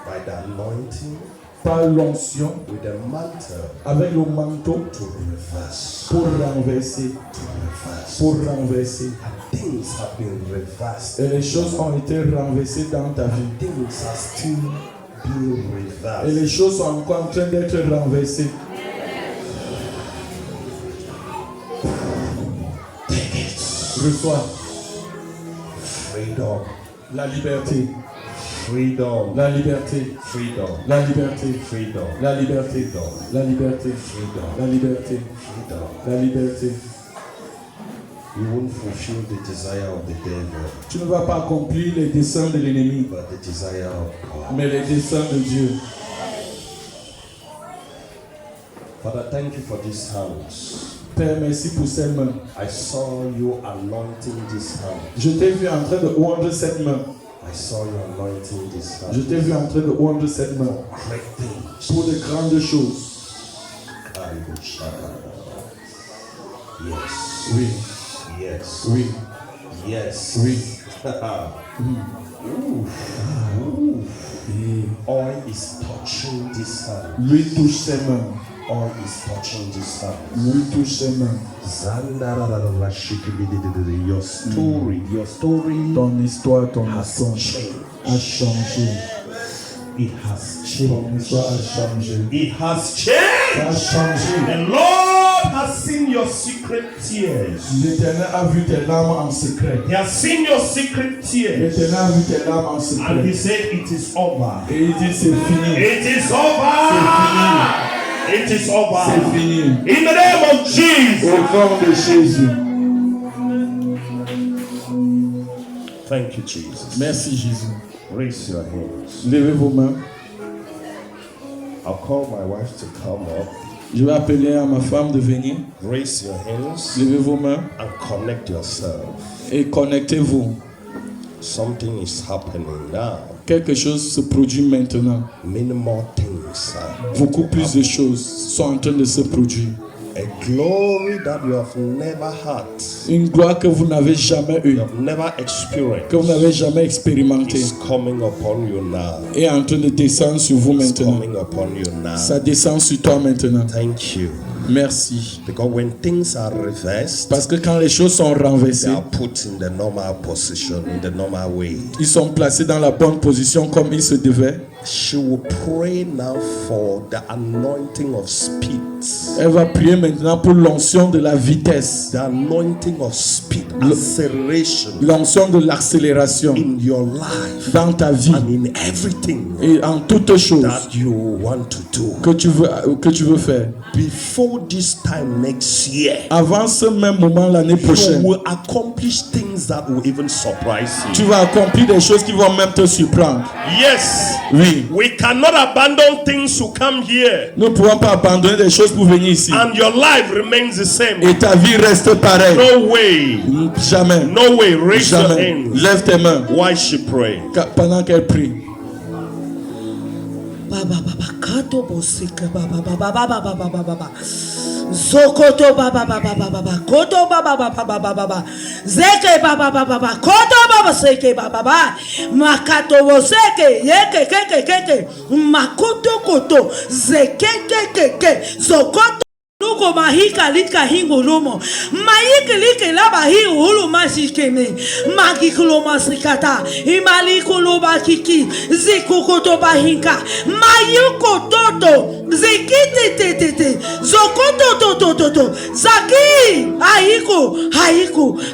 S5: by the anointing
S3: par l'onction,
S5: with the mantle
S3: avec le manteau,
S5: to reverse.
S3: pour renverser.
S5: To reverse.
S3: Pour renverser.
S5: And things have been reversed.
S3: Et les choses ont été renversées dans ta vie.
S5: Things are still being
S3: Et les
S5: reversed.
S3: choses sont encore en train d'être renversées.
S5: Take it.
S3: Reçois
S5: Freedom.
S3: la liberté,
S5: Freedom.
S3: la liberté,
S5: Freedom.
S3: la liberté,
S5: Freedom.
S3: la liberté, la liberté,
S5: Freedom.
S3: la liberté,
S5: Freedom.
S3: la liberté.
S5: You won't fulfill the desire of the devil,
S3: Tu ne vas pas accomplir les desseins de l'ennemi,
S5: but the desire of God.
S3: mais les desseins de Dieu.
S5: Father, thank you for these hands.
S3: Père, merci pour ces mains.
S5: I saw you anointing this hand.
S3: Je t'ai vu en train de oindre cette main.
S5: I saw you anointing this
S3: Je
S5: hand.
S3: t'ai vu en train de oindre cette main
S5: Great things.
S3: pour de grandes choses.
S5: Yes.
S3: Oui,
S5: Yes.
S3: oui,
S5: Yes.
S3: oui.
S5: Oil is touching this hand.
S3: Lui touche ses mains.
S5: Oil is touching this hand.
S3: Lui touche ses mains.
S5: Your story
S3: Ton histoire
S5: has changed.
S3: a changé.
S5: It has
S3: Ton
S5: changed.
S3: histoire a changé.
S5: It has
S3: Ça a
S5: changed.
S3: changé.
S5: The Lord has seen your secret tears.
S3: L'Éternel a vu tes larmes en secret.
S5: He has seen your secret tears.
S3: L'Éternel a vu tes larmes en
S5: And
S3: secret.
S5: he said, it is over.
S3: Et il dit c'est fini.
S5: It is over. It is over.
S3: C'est fini.
S5: In the name of
S3: Au
S5: Jesus.
S3: nom de Jésus.
S5: Thank you, Jesus.
S3: Merci Jésus.
S5: Raise your hands.
S3: Levez vos mains.
S5: I'll call my wife to come up.
S3: Je vais appeler à ma femme de venir.
S5: Raise your hands
S3: Levez vos mains
S5: and connect yourself.
S3: et connectez-vous.
S5: Something is happening now.
S3: Quelque chose se produit maintenant.
S5: Many more things are
S3: Beaucoup plus de choses sont en train de se produire.
S5: a glory that you have never had,
S3: Une gloire que vous n'avez jamais eue,
S5: you have never experienced,
S3: que vous n'avez jamais expérimentée,
S5: is coming upon you now.
S3: est en train de descendre sur vous
S5: It's
S3: maintenant.
S5: coming upon you now.
S3: Ça descend sur toi maintenant.
S5: Thank you.
S3: Merci.
S5: Because when things are reversed,
S3: Parce que quand les choses sont
S5: they
S3: renversées,
S5: are put in the normal position, in the normal way.
S3: ils sont placés dans la bonne position comme ils se devaient.
S5: She will pray now for the anointing of speed.
S3: Elle va prier maintenant pour l'onction de la vitesse,
S5: The anointing of speed, acceleration
S3: l'onction de l'accélération
S5: in your life
S3: dans ta vie
S5: and in everything
S3: et en toutes choses
S5: that you want to do.
S3: que tu veux faire.
S5: Before this time next year,
S3: Avant ce même moment l'année
S5: you
S3: prochaine,
S5: will accomplish things that will even surprise
S3: tu
S5: you.
S3: vas accomplir des choses qui vont même te surprendre.
S5: Yes,
S3: Oui,
S5: we cannot abandon things to come here
S3: nous ne pouvons pas abandonner des choses pour venir ici.
S5: and your life remains the same.
S3: Et ta vie reste pareille.
S5: No way.
S3: Jamais.
S5: No way. Raise your
S3: Jamais.
S5: hands.
S3: Lève tes mains
S5: Why she pray?
S3: pendant qu'elle prie.
S6: Baba baba kato bosika baba baba baba baba baba zokoto baba baba baba koto baba baba baba zeke baba baba koto baba seke baba makato boseke yeke keke keke makoto koto zeke keke zokoto Maluko mahika lika hingo lomo. Maike like laba hi ulu masikene. Magikulo masikata. Imaliko loba kiki. Zikuko toba hinka. Mayuko toto. Zikiti tete. Zokoto toto. Zaki. Haiku.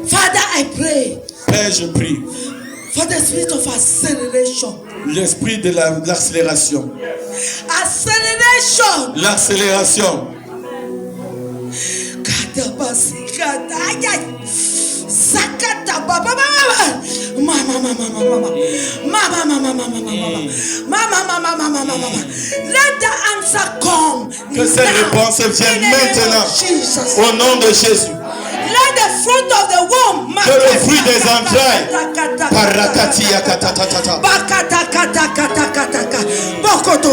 S6: Father, I pray.
S3: Père, je prie.
S6: For the spirit of acceleration.
S3: L'esprit de l'accélération.
S6: Acceleration.
S3: L'accélération.
S6: Sakata baba mama. Let the answer come.
S3: Que cette réponse vienne maintenant. Au nom de Jésus.
S6: Let the fruit of the womb.
S3: Que le fruit des entrailles. Parakatia katatata.
S6: Bakata. Bokoto.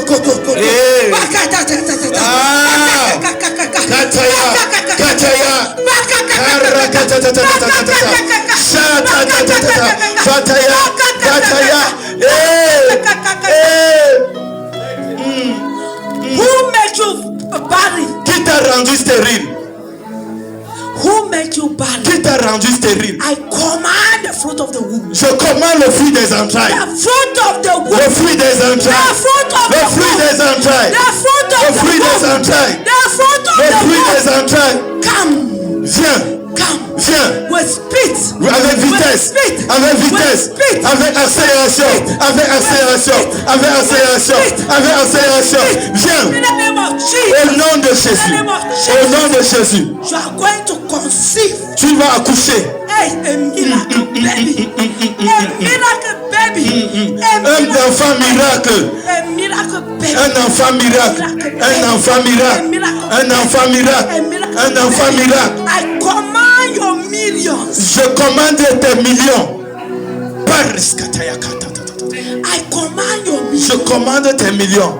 S3: Kataya.
S6: Who made you barren?
S3: Qui t'a rendu stérile?
S6: Who made you barren?
S3: Qui t'a rendu stérile?
S6: I command the fruit of the womb.
S3: Je commande le fruit des entrailles.
S6: The fruit of the womb.
S3: Le fruit des entrailles.
S6: The fruit of
S3: Le
S6: the
S3: fruit
S6: womb.
S3: des entrailles.
S6: The fruit of
S3: Le
S6: the
S3: fruit des
S6: womb.
S3: entrailles.
S6: The fruit of
S3: Le
S6: the
S3: fruit
S6: womb.
S3: des entrailles.
S6: Come.
S3: Viens.
S6: With speed.
S3: Avec vitesse. Avec vitesse. Avec accélération. Avec accélération. Avec accélération. Avec accélération. Viens.
S6: In the name of
S3: Au
S6: Jesus.
S3: nom de Jésus. Au nom de Jésus.
S6: You are going to conceive.
S3: Tu vas accoucher.
S6: Hey, a miracle baby. A miracle baby.
S3: Un enfant miracle.
S6: A miracle baby.
S3: Un enfant miracle. Un enfant miracle. Un enfant miracle. Un enfant miracle.
S6: I command your millions.
S3: Je commande tes millions.
S6: I command your millions.
S3: Je commande tes millions.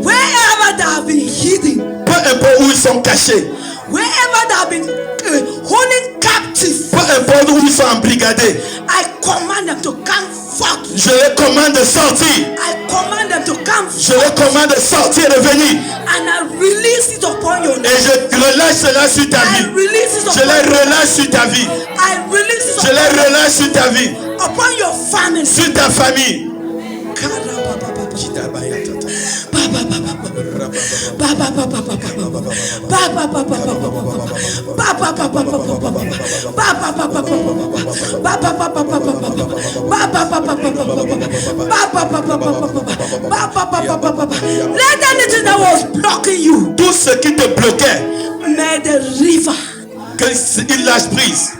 S6: Wherever they have been hidden.
S3: Peu importe où ils sont cachés.
S6: Wherever they have been holding captive.
S3: Peu importe où ils sont embrigadés.
S6: I command them to come forth.
S3: Je les commande de sortir.
S6: I command them to come
S3: Je les commande de sortir et de venir.
S6: and I release it upon your
S3: Et
S6: name.
S3: je relâche cela sur ta
S6: I
S3: vie.
S6: release it
S3: Je
S6: upon
S3: les relâche sur ta vie.
S6: I release it
S3: Je les relâche sur ta vie.
S6: upon your family.
S3: Sur ta famille.
S6: Let anything that was blocking you,
S3: Tout ce qui te bloquait,
S6: may the river,
S3: qu'il lâche prise.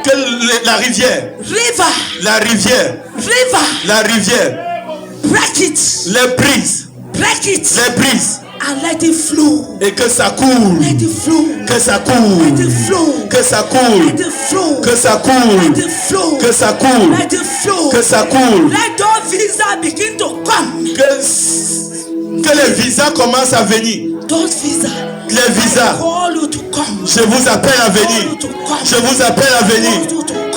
S3: Que la rivière, la rivière,
S6: break it,
S3: les brise,
S6: and let it flow.
S3: et que ça coule,
S6: Let it flow.
S3: que ça
S6: Let
S3: coule,
S6: it flow.
S3: que ça coule,
S6: Let it flow.
S3: que ça coule,
S6: Let it flow.
S3: que ça coule,
S6: Let it flow.
S3: que ça coule,
S6: Let those visas begin to come.
S3: que les visas commencent à venir.
S6: Those visas.
S3: Les visas,
S6: Call you to come.
S3: je vous appelle à venir. Je vous appelle à venir.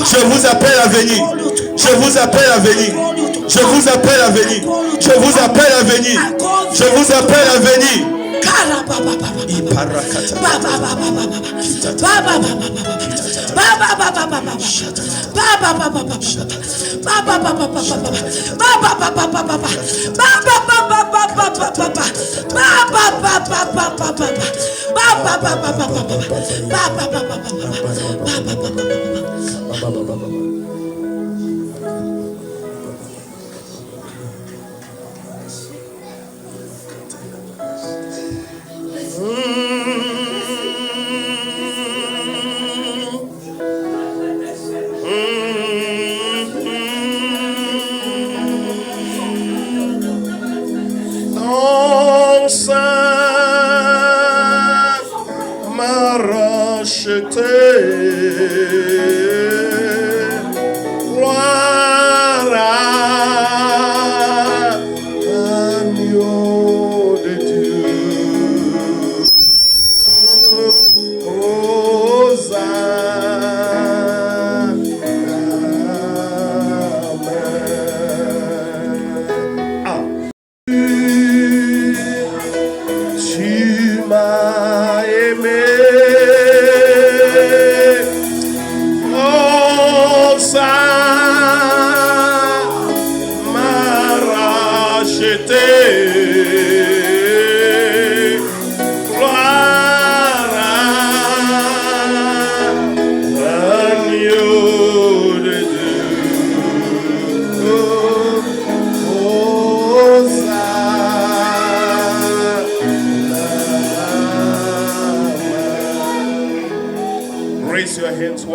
S3: Je vous appelle à venir. Je vous appelle à venir. Je vous appelle à venir. Je vous appelle à venir. Je vous appelle à venir.
S5: Ton sang m'a racheté. Gloire à l'agneau de Dieu. Hosanna.
S2: hands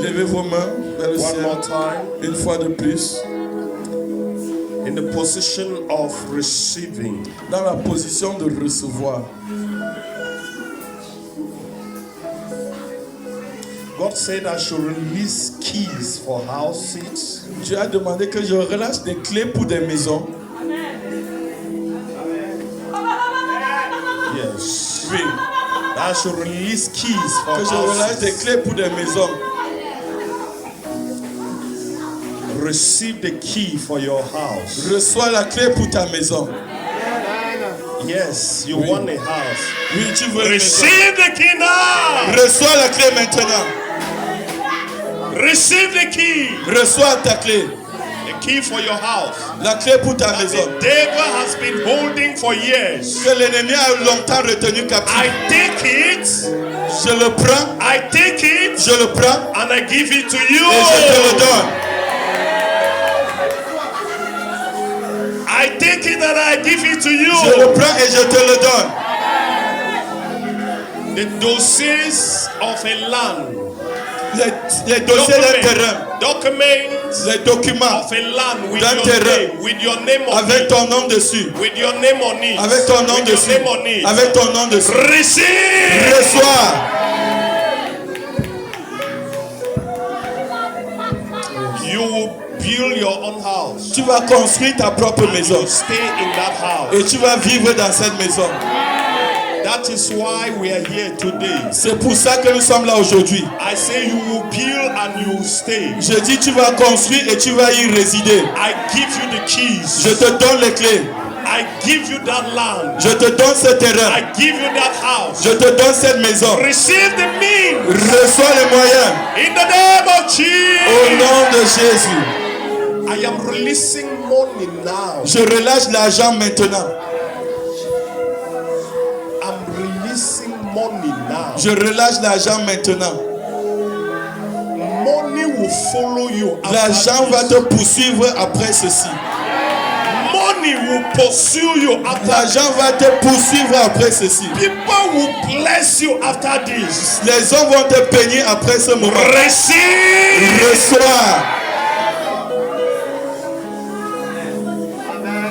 S3: Levez vos mains vers le
S2: one more
S3: ciel
S2: time
S3: une fois de plus.
S2: in the position of receiving.
S3: Dans la position de recevoir.
S2: God said I should release keys for houses.
S3: Dieu a demandé que je relâche des clés pour des maisons.
S2: Yes.
S3: Oui.
S2: I should release keys for
S3: Que je relâche des
S2: houses.
S3: clés pour des maisons.
S2: Receive the key for your house.
S3: Reçois la clé pour ta maison.
S2: Yes, you
S3: Oui.
S2: want a house.
S3: Oui, tu veux une maison.
S2: Receive the key now.
S3: Reçois la clé maintenant.
S2: Receive the key.
S3: Reçois ta clé.
S2: The key for your house.
S3: La clé pour ta maison.
S2: The devil has been holding for years.
S3: Que l'ennemi a longtemps retenu captif.
S2: I take it.
S3: Je le prends.
S2: I take it.
S3: Je le prends.
S2: And I give it to
S3: Et je te le
S2: you.
S3: donne.
S2: I take it and I give it to
S3: Je le
S2: you.
S3: prends et je te le donne.
S2: The dossiers of a land.
S3: Les dossiers d'un terrain.
S2: Documents
S3: Les documents
S2: of a land with
S3: d'un
S2: your
S3: terrain.
S2: name, with your name on
S3: Avec
S2: it,
S3: ton nom dessus.
S2: with your name on it,
S3: Avec ton nom
S2: with your
S3: dessus.
S2: name on it.
S3: Avec ton nom dessus.
S2: Receive.
S3: Reçois.
S2: You will build your own house.
S3: Tu vas construire ta propre maison.
S2: You stay in that house.
S3: Et tu vas vivre dans cette maison.
S2: That is why we are here today.
S3: C'est pour ça que nous sommes là aujourd'hui.
S2: I say you will build and you will stay.
S3: Je dis tu vas construire et tu vas y résider.
S2: I give you the keys.
S3: Je te donne les clés.
S2: I give you that land.
S3: Je te donne ce terrain.
S2: I give you that house.
S3: Je te donne cette maison.
S2: Receive the means
S3: Reçois les moyens.
S2: in the name of
S3: Au
S2: Jesus.
S3: nom de Jésus.
S2: I am releasing money now.
S3: Je relâche l'argent maintenant.
S2: I'm releasing money now.
S3: Je relâche l'argent maintenant.
S2: Money will follow you. after
S3: L'argent va
S2: this.
S3: te poursuivre après ceci.
S2: Money will pursue you after
S3: L'argent va te poursuivre après ceci.
S2: People will bless you after this.
S3: Les hommes vont te bénir après ce moment.
S2: Receive.
S3: Reçois.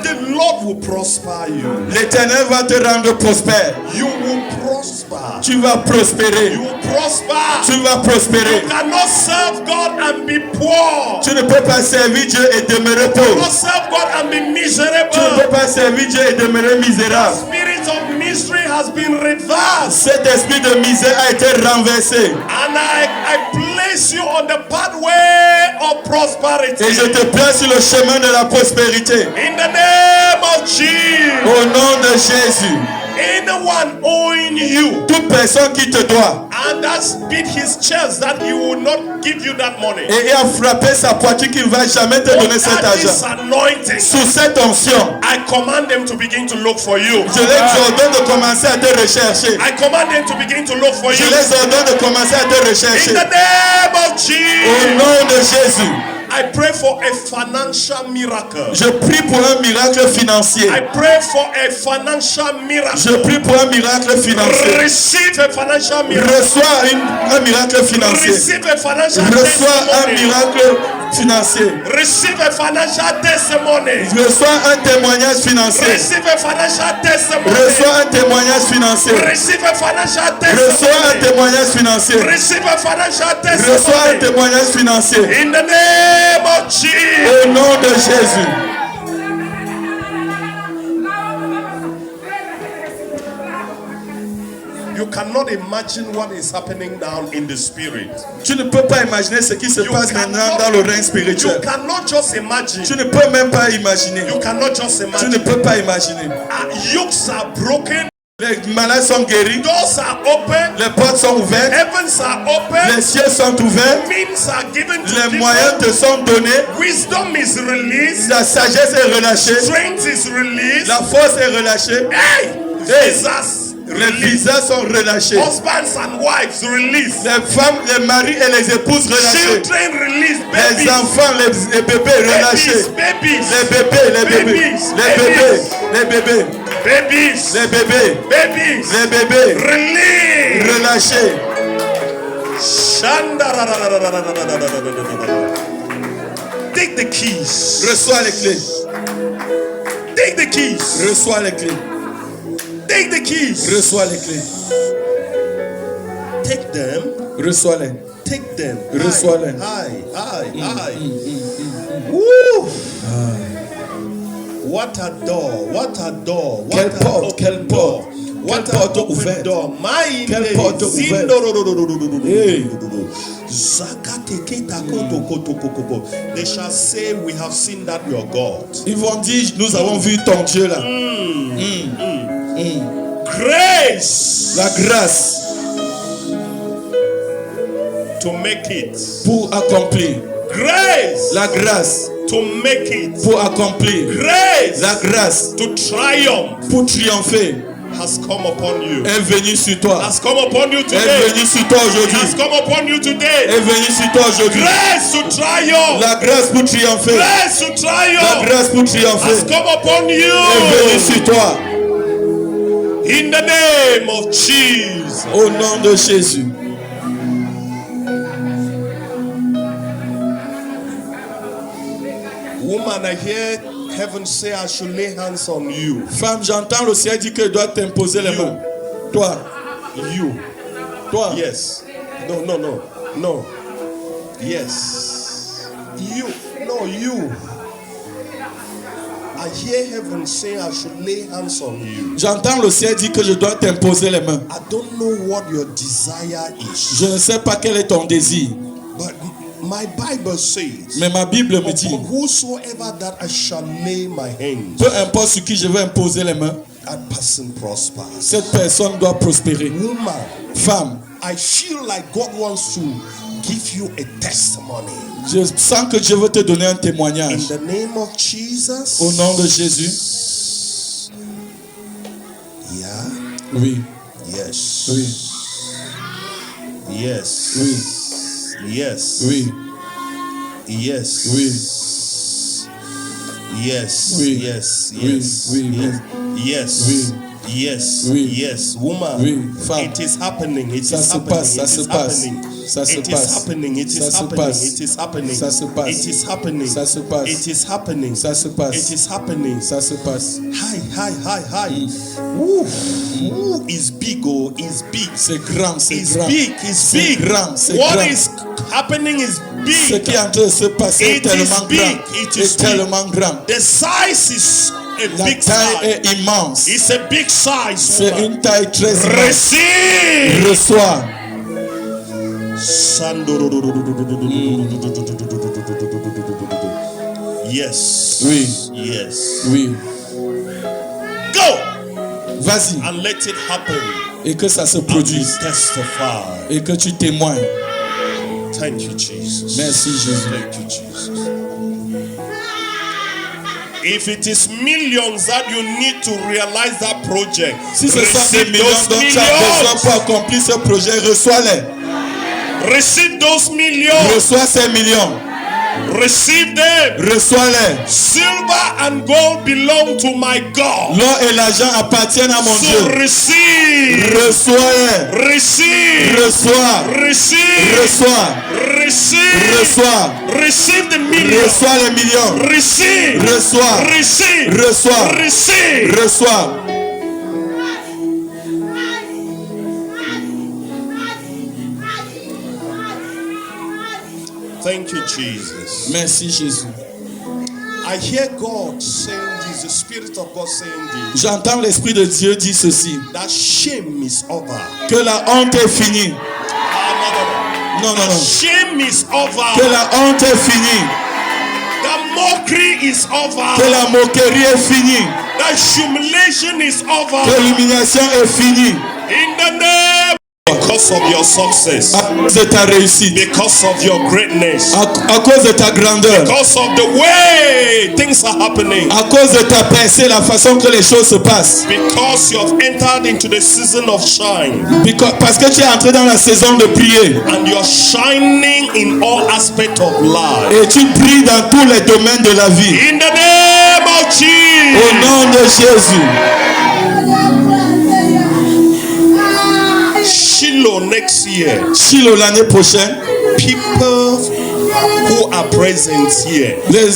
S2: The Lord will prosper you.
S3: L'Éternel va te rendre prospère.
S2: You will prosper.
S3: Tu vas prospérer.
S2: You will prosper.
S3: Tu vas prospérer.
S2: You cannot serve God and be poor.
S3: Tu ne peux pas servir Dieu et demeurer
S2: You
S3: pauvre.
S2: cannot serve God and be
S3: Tu ne
S2: miserable.
S3: peux pas servir Dieu et demeurer misérable.
S2: Spirit of misery has been reversed.
S3: Cet esprit de misère a été renversé.
S2: And I place you on the pathway of prosperity.
S3: Et je te place sur le chemin de la prospérité.
S2: In the name of Jesus.
S3: Au nom de Jésus.
S2: Anyone owing you
S3: Toute personne qui te doit
S2: and has beat his chest that he will not give you that money.
S3: et a frappé sa poitrine qu'il ne va jamais te donner cet
S2: Under this
S3: argent.
S2: anointing,
S3: Sous cette onction,
S2: I command them to begin to look for you.
S3: je les ordonne de commencer à te rechercher.
S2: I command them to begin to look for
S3: Je
S2: you.
S3: les ordonne de commencer à te
S2: In
S3: rechercher.
S2: the name of
S3: Au
S2: Jesus,
S3: nom de Jésus,
S2: I pray for a financial miracle.
S3: je prie pour un miracle financier.
S2: I pray for a financial
S3: Je
S2: miracle.
S3: prie pour un miracle financier.
S2: Receive a financial miracle.
S3: Reçois un miracle financier.
S2: Receive a financial
S3: Reçois un
S2: testimony.
S3: miracle financier.
S2: Receive a financial testimony.
S3: Reçois un témoignage financier.
S2: Receive a financial testimony.
S3: Reçois un témoignage financier.
S2: Receive a financial
S3: Reçois un
S2: testimony.
S3: témoignage financier.
S2: Receive a financial
S3: Reçois un
S2: testimony.
S3: témoignage financier.
S2: In the name of Jesus.
S3: Au nom de Jésus.
S2: You cannot imagine what is happening now in the spirit.
S3: Tu ne peux pas imaginer ce qui se passe maintenant dans le règne
S2: You
S3: spirituel.
S2: cannot just imagine.
S3: Tu ne peux même pas imaginer.
S2: You cannot just
S3: Tu ne
S2: imagine.
S3: peux pas imaginer.
S2: Yokes are broken.
S3: Les malades sont guéris.
S2: Doors are open.
S3: Les portes sont ouvertes.
S2: Heavens are open.
S3: Les cieux sont ouverts.
S2: Means are given to
S3: Les
S2: people.
S3: moyens te sont donnés.
S2: Wisdom is released.
S3: La sagesse est relâchée.
S2: Strength is released.
S3: La force est relâchée.
S2: Hey! Jesus
S3: Les
S2: released.
S3: visas sont relâchés.
S2: Husbands and wives released.
S3: Les femmes, les maris et les épouses relâchés.
S2: Children released.
S3: Les
S2: Babies.
S3: enfants, les bébés relâchés.
S2: Babies.
S3: Les bébés, les bébés. Les bébés, les bébés.
S2: Babies.
S3: Les bébés.
S2: Babies.
S3: Les bébés
S2: Release.
S3: relâchés.
S2: Take the keys.
S3: Reçois les clés.
S2: Take the keys.
S3: Reçois les clés.
S2: Take the keys.
S3: Reçois les clés.
S2: Take them.
S3: Reçois-les.
S2: Take them.
S3: Reçois-les.
S2: High. Woo. What a door. What a door.
S3: Quelle
S2: What a
S3: porte,
S2: open
S3: quelle
S2: door.
S3: porte.
S2: What
S3: Quelle
S2: a
S3: porte
S2: open
S3: ouverte.
S2: door. My
S3: Quelle
S2: name
S3: porte
S2: is
S3: ouverte.
S2: Hey.
S3: Hey.
S2: They shall say, we have seen that your God.
S3: Ils vont dire, nous avons vu ton Dieu là.
S2: Grace
S3: La grâce
S2: to make it.
S3: pour accomplir.
S2: Grace
S3: La grâce
S2: to make it.
S3: pour accomplir.
S2: Grace
S3: La grâce
S2: to triumph
S3: pour triompher
S2: has come upon you.
S3: est venue sur toi.
S2: Has come upon you
S3: Est
S2: today.
S3: venue sur toi aujourd'hui.
S2: Has come upon you
S3: Est
S2: today.
S3: venue sur toi aujourd'hui.
S2: Grace to triumph.
S3: La grâce pour triompher.
S2: Grace to
S3: La
S2: triumph
S3: grâce pour
S2: has
S3: triompher
S2: come upon
S3: est venue
S2: you.
S3: sur toi.
S2: In the name of Jesus.
S3: Au nom de Jésus.
S2: Woman, I hear heaven say I should lay hands on you.
S3: Femme, j'entends le ciel dire que doit t'imposer les mains. Toi,
S2: You.
S3: toi.
S2: Yes. No. Yes. You. No, you. I hear heaven say I should lay hands on you.
S3: J'entends le ciel dire que je dois t'imposer les mains.
S2: I don't know what your desire is,
S3: Je ne sais pas quel est ton désir,
S2: but my Bible says,
S3: mais ma Bible me dit,
S2: upon whosoever that I shall lay my hands,
S3: peu importe sur qui je vais imposer les mains,
S2: that person prospers.
S3: cette personne doit prospérer.
S2: Woman,
S3: Femme,
S2: I feel like God wants to give you a testimony.
S3: je sens que Dieu veut te donner un
S2: In
S3: témoignage.
S2: the name of Jesus.
S3: Au nom de Jésus.
S2: Yeah.
S3: Oui,
S2: Yes.
S3: oui,
S2: Yes.
S3: oui,
S2: Yes.
S3: oui,
S2: Yes.
S3: oui.
S2: Yes.
S3: Oui.
S2: Yes.
S3: Oui.
S2: Yes.
S3: Oui.
S2: Yes. Yes.
S3: Oui.
S2: Yes.
S3: Oui.
S2: Yes. Woman.
S3: Oui. Femme.
S2: It is happening. It
S3: Ça
S2: is
S3: se
S2: happening.
S3: passe, ça
S2: It
S3: se
S2: is
S3: passe.
S2: happening.
S3: Ça se
S2: It is
S3: passe.
S2: happening. It
S3: Ça
S2: is
S3: se
S2: happening.
S3: passe.
S2: It is happening.
S3: Ça se passe.
S2: It is happening.
S3: Ça se passe.
S2: It is happening.
S3: Ça se passe.
S2: It is happening.
S3: Ça se passe.
S2: Hi. Ooh. Ooh, is big. Oh, is big.
S3: C'est grand, c'est
S2: It's
S3: grand.
S2: big. It's
S3: C'est
S2: big.
S3: grand, c'est
S2: What
S3: grand.
S2: is happening is
S3: Ce
S2: big.
S3: qui est en train de se passer est
S2: It is
S3: tellement
S2: big.
S3: grand.
S2: It is
S3: Est
S2: big.
S3: tellement grand.
S2: The size is a
S3: La
S2: big
S3: taille
S2: size.
S3: est immense.
S2: It's a big size.
S3: C'est
S2: Woman.
S3: une taille très immense.
S2: Receive.
S3: Reçois.
S2: Yes.
S3: Oui.
S2: Yes.
S3: Oui.
S2: Go
S3: Vas-y.
S2: and let it happen.
S3: Et que ça se
S2: And
S3: produise.
S2: testify.
S3: Et que tu témoignes.
S2: Thank you, Jesus.
S3: Merci, Jésus.
S2: Thank you, Jesus. If it is millions that you need to realize that project,
S3: Si ce sont des
S2: receive
S3: millions
S2: those
S3: dont tu as besoin
S2: millions.
S3: pour accomplir ce projet, reçois-les.
S2: Receive those millions.
S3: Reçois ces millions.
S2: Receive them.
S3: Reçois-les.
S2: Silver and gold belong to my God.
S3: L'or et l'argent appartiennent à mon
S2: So
S3: Dieu.
S2: receive.
S3: Reçois-les.
S2: Receive.
S3: Reçois.
S2: Receive.
S3: Reçois.
S2: Receive.
S3: Reçois.
S2: Receive the millions.
S3: Reçois les millions.
S2: Receive.
S3: Reçois.
S2: Receive.
S3: Reçois.
S2: Receive.
S3: Reçois.
S2: Thank you, Jesus.
S3: Merci, Jésus.
S2: I hear God saying this, the Spirit of God saying this,
S3: J'entends l'Esprit de Dieu dire ceci.
S2: that shame is over.
S3: Que la honte est finie. Non, non, non.
S2: Shame is
S3: Que
S2: over.
S3: la honte est finie.
S2: The mockery is
S3: Que
S2: over.
S3: la moquerie est finie.
S2: The humiliation is
S3: Que
S2: over.
S3: l'humiliation est finie.
S2: In the name. Because of your success.
S3: À cause de ta réussite.
S2: Because of your greatness.
S3: À cause de ta grandeur.
S2: Because of the way things are happening.
S3: À cause de ta pensée, la façon que les choses se passent.
S2: Because you have entered into the season of shine.
S3: Parce que tu es entré dans la saison de prier.
S2: And you're shining in all aspects of life.
S3: Et tu brilles dans tous les domaines de la vie.
S2: In the name of
S3: Au
S2: Jesus.
S3: nom de Jésus.
S5: Shiloh next year.
S3: Shiloh l'année prochaine.
S5: People who are present here,
S3: Les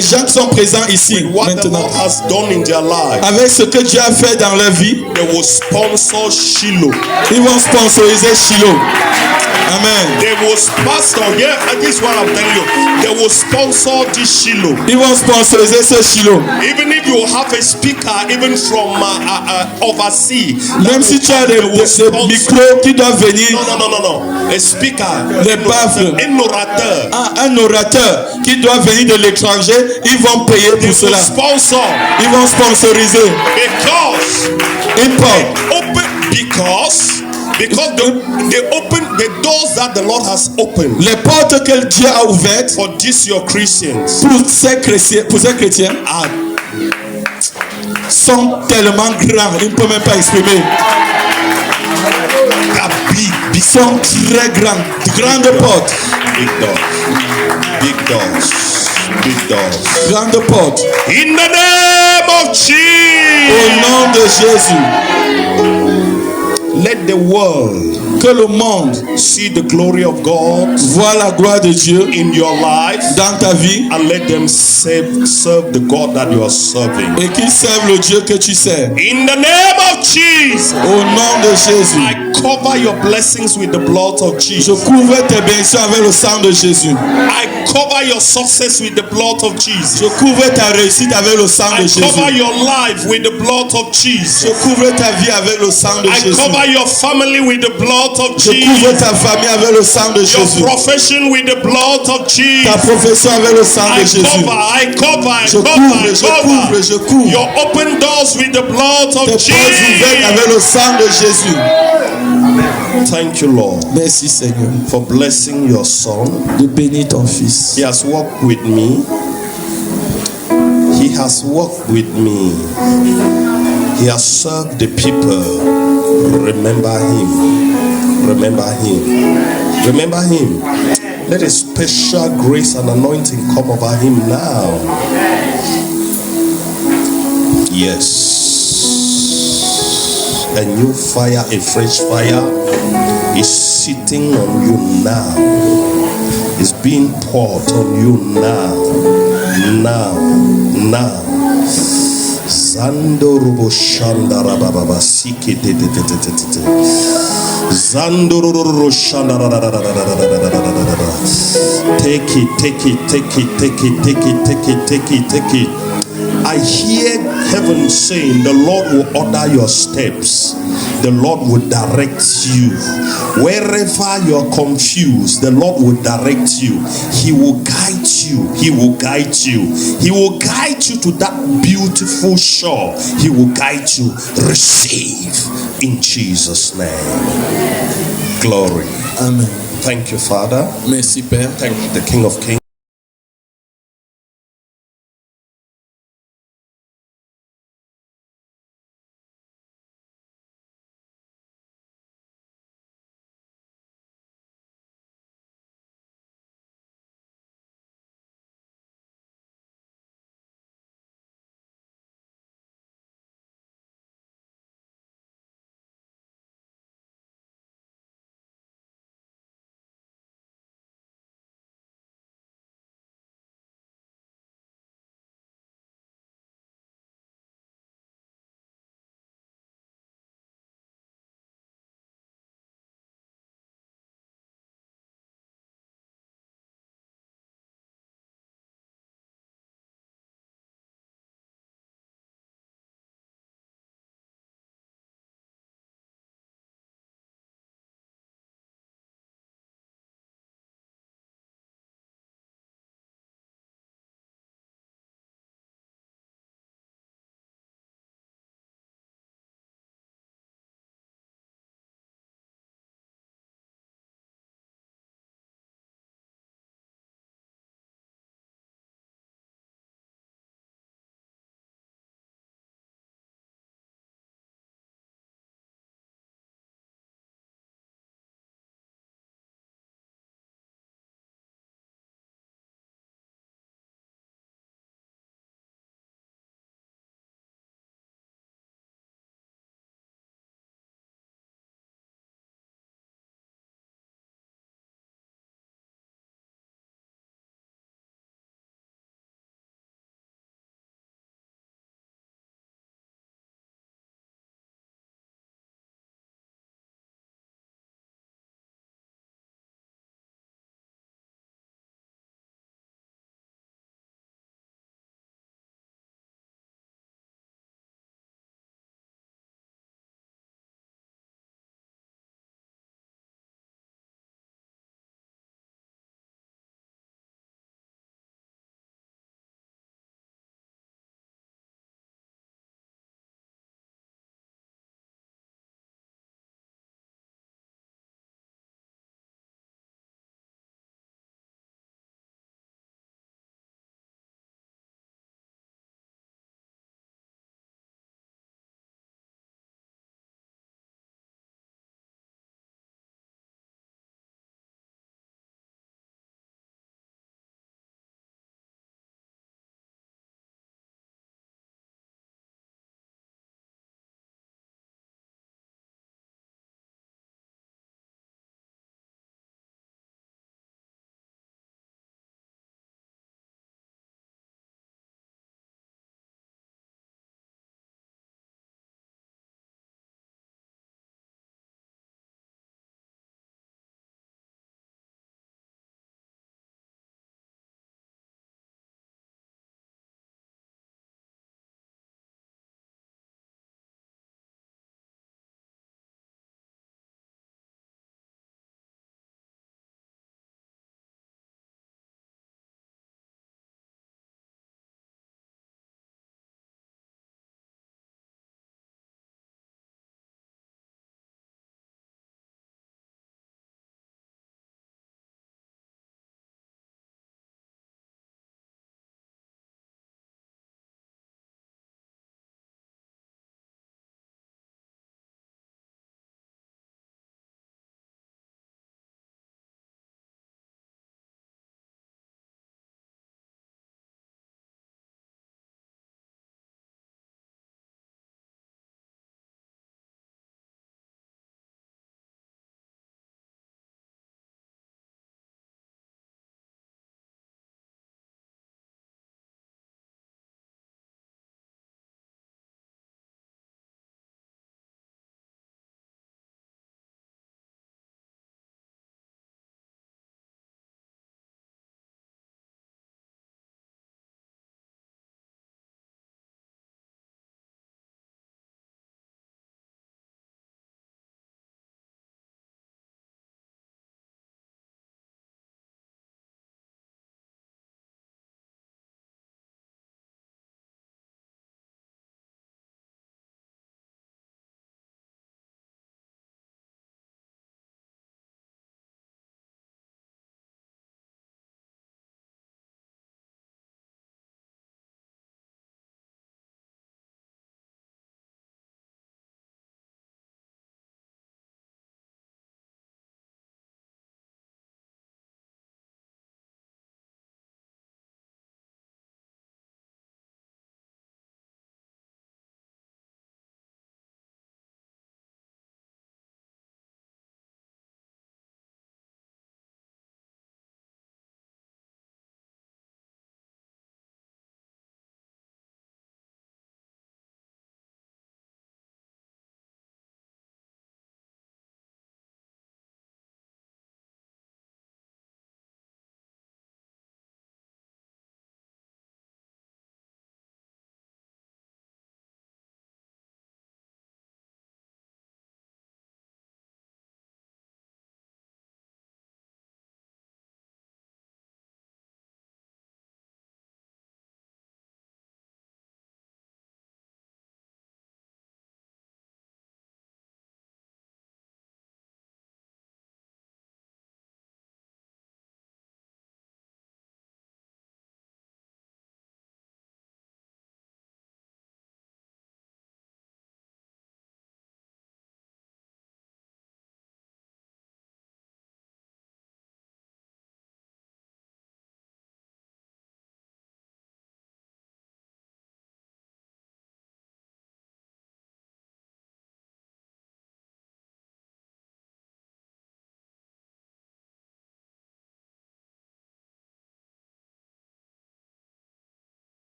S3: gens qui sont présents ici
S5: what the
S3: maintenant,
S5: Lord has done in their life,
S3: avec ce que Dieu a fait dans leur vie,
S5: they will sponsor Shiloh.
S3: ils vont sponsoriser Shiloh. Amen.
S5: They will sponsor. Yeah, and this is what I'm telling you. They will sponsor this Shiloh.
S3: Ils vont sponsoriser ce Shiloh.
S5: Even if you have a speaker, even from overseas,
S3: Même si tu as des micros qui doivent venir,
S5: no. A speaker,
S3: des baffles,
S5: un orateur.
S3: un orateur qui doit venir de l'étranger, ils vont payer
S5: They
S3: pour
S5: will
S3: cela.
S5: sponsor
S3: Ils vont sponsoriser.
S5: because they open the doors that the Lord has opened
S3: Les portes que Dieu a ouvertes
S5: for these your Christians
S3: pour ces chrétiens
S5: are
S3: sont tellement grands, ils ne peuvent même pas exprimer.
S5: big.
S3: Ils sont très grands, de grandes portes,
S5: Big doors.
S3: grandes portes.
S5: In the name of
S3: Au
S5: Jesus,
S3: nom de Jésus,
S5: let the world
S3: que le monde
S5: see the glory of God
S3: voit la gloire de Dieu
S5: in your life,
S3: dans ta vie
S5: and let them serve the God that you are serving.
S3: et qu'ils servent le Dieu que tu sers.
S5: In the name of Jesus,
S3: Au nom de Jésus,
S5: I cover your blessings with the blood of
S3: je
S5: Jesus.
S3: couvre tes bénédictions avec le sang de Jésus.
S5: I cover your success with the blood of Jesus.
S3: Je couvre ta réussite avec le sang
S5: I
S3: de
S5: cover
S3: Jésus.
S5: your life with the blood of
S3: Je
S5: Jesus.
S3: couvre ta vie avec le sang de
S5: I
S3: Jésus.
S5: cover your family with the blood of
S3: Je couvre
S5: Jesus.
S3: ta famille avec le sang de
S5: Your
S3: Jésus.
S5: profession with the blood of
S3: Ta
S5: Jesus.
S3: profession avec le sang de
S5: I
S3: Jésus.
S5: cover
S3: Je couvre.
S5: your open doors with the blood
S3: Tes
S5: of
S3: portes ouvertes
S5: Jesus.
S3: avec le sang de Jésus.
S5: Thank you, Lord,
S3: Merci Seigneur
S5: for blessing your son.
S3: de bénir ton fils.
S5: He has walked with me. He has walked with me. He has served the people. Remember him. Remember him. Remember him. Let a special grace and anointing come over him now. Yes. A new fire, a fresh fire is sitting on you now. It's being poured on you now. Zando rubo shandara baba siki te. Zando rubo shandara. Take it. I hear heaven saying the Lord will order your steps. The Lord will direct you. Wherever you're confused, the Lord will direct you. He will guide you. He will guide you. He will guide you to that beautiful shore. He will guide you. Receive in Jesus' name. Glory.
S3: Amen.
S5: Thank you, Father.
S3: Merci Père.
S5: Thank you, the King of Kings.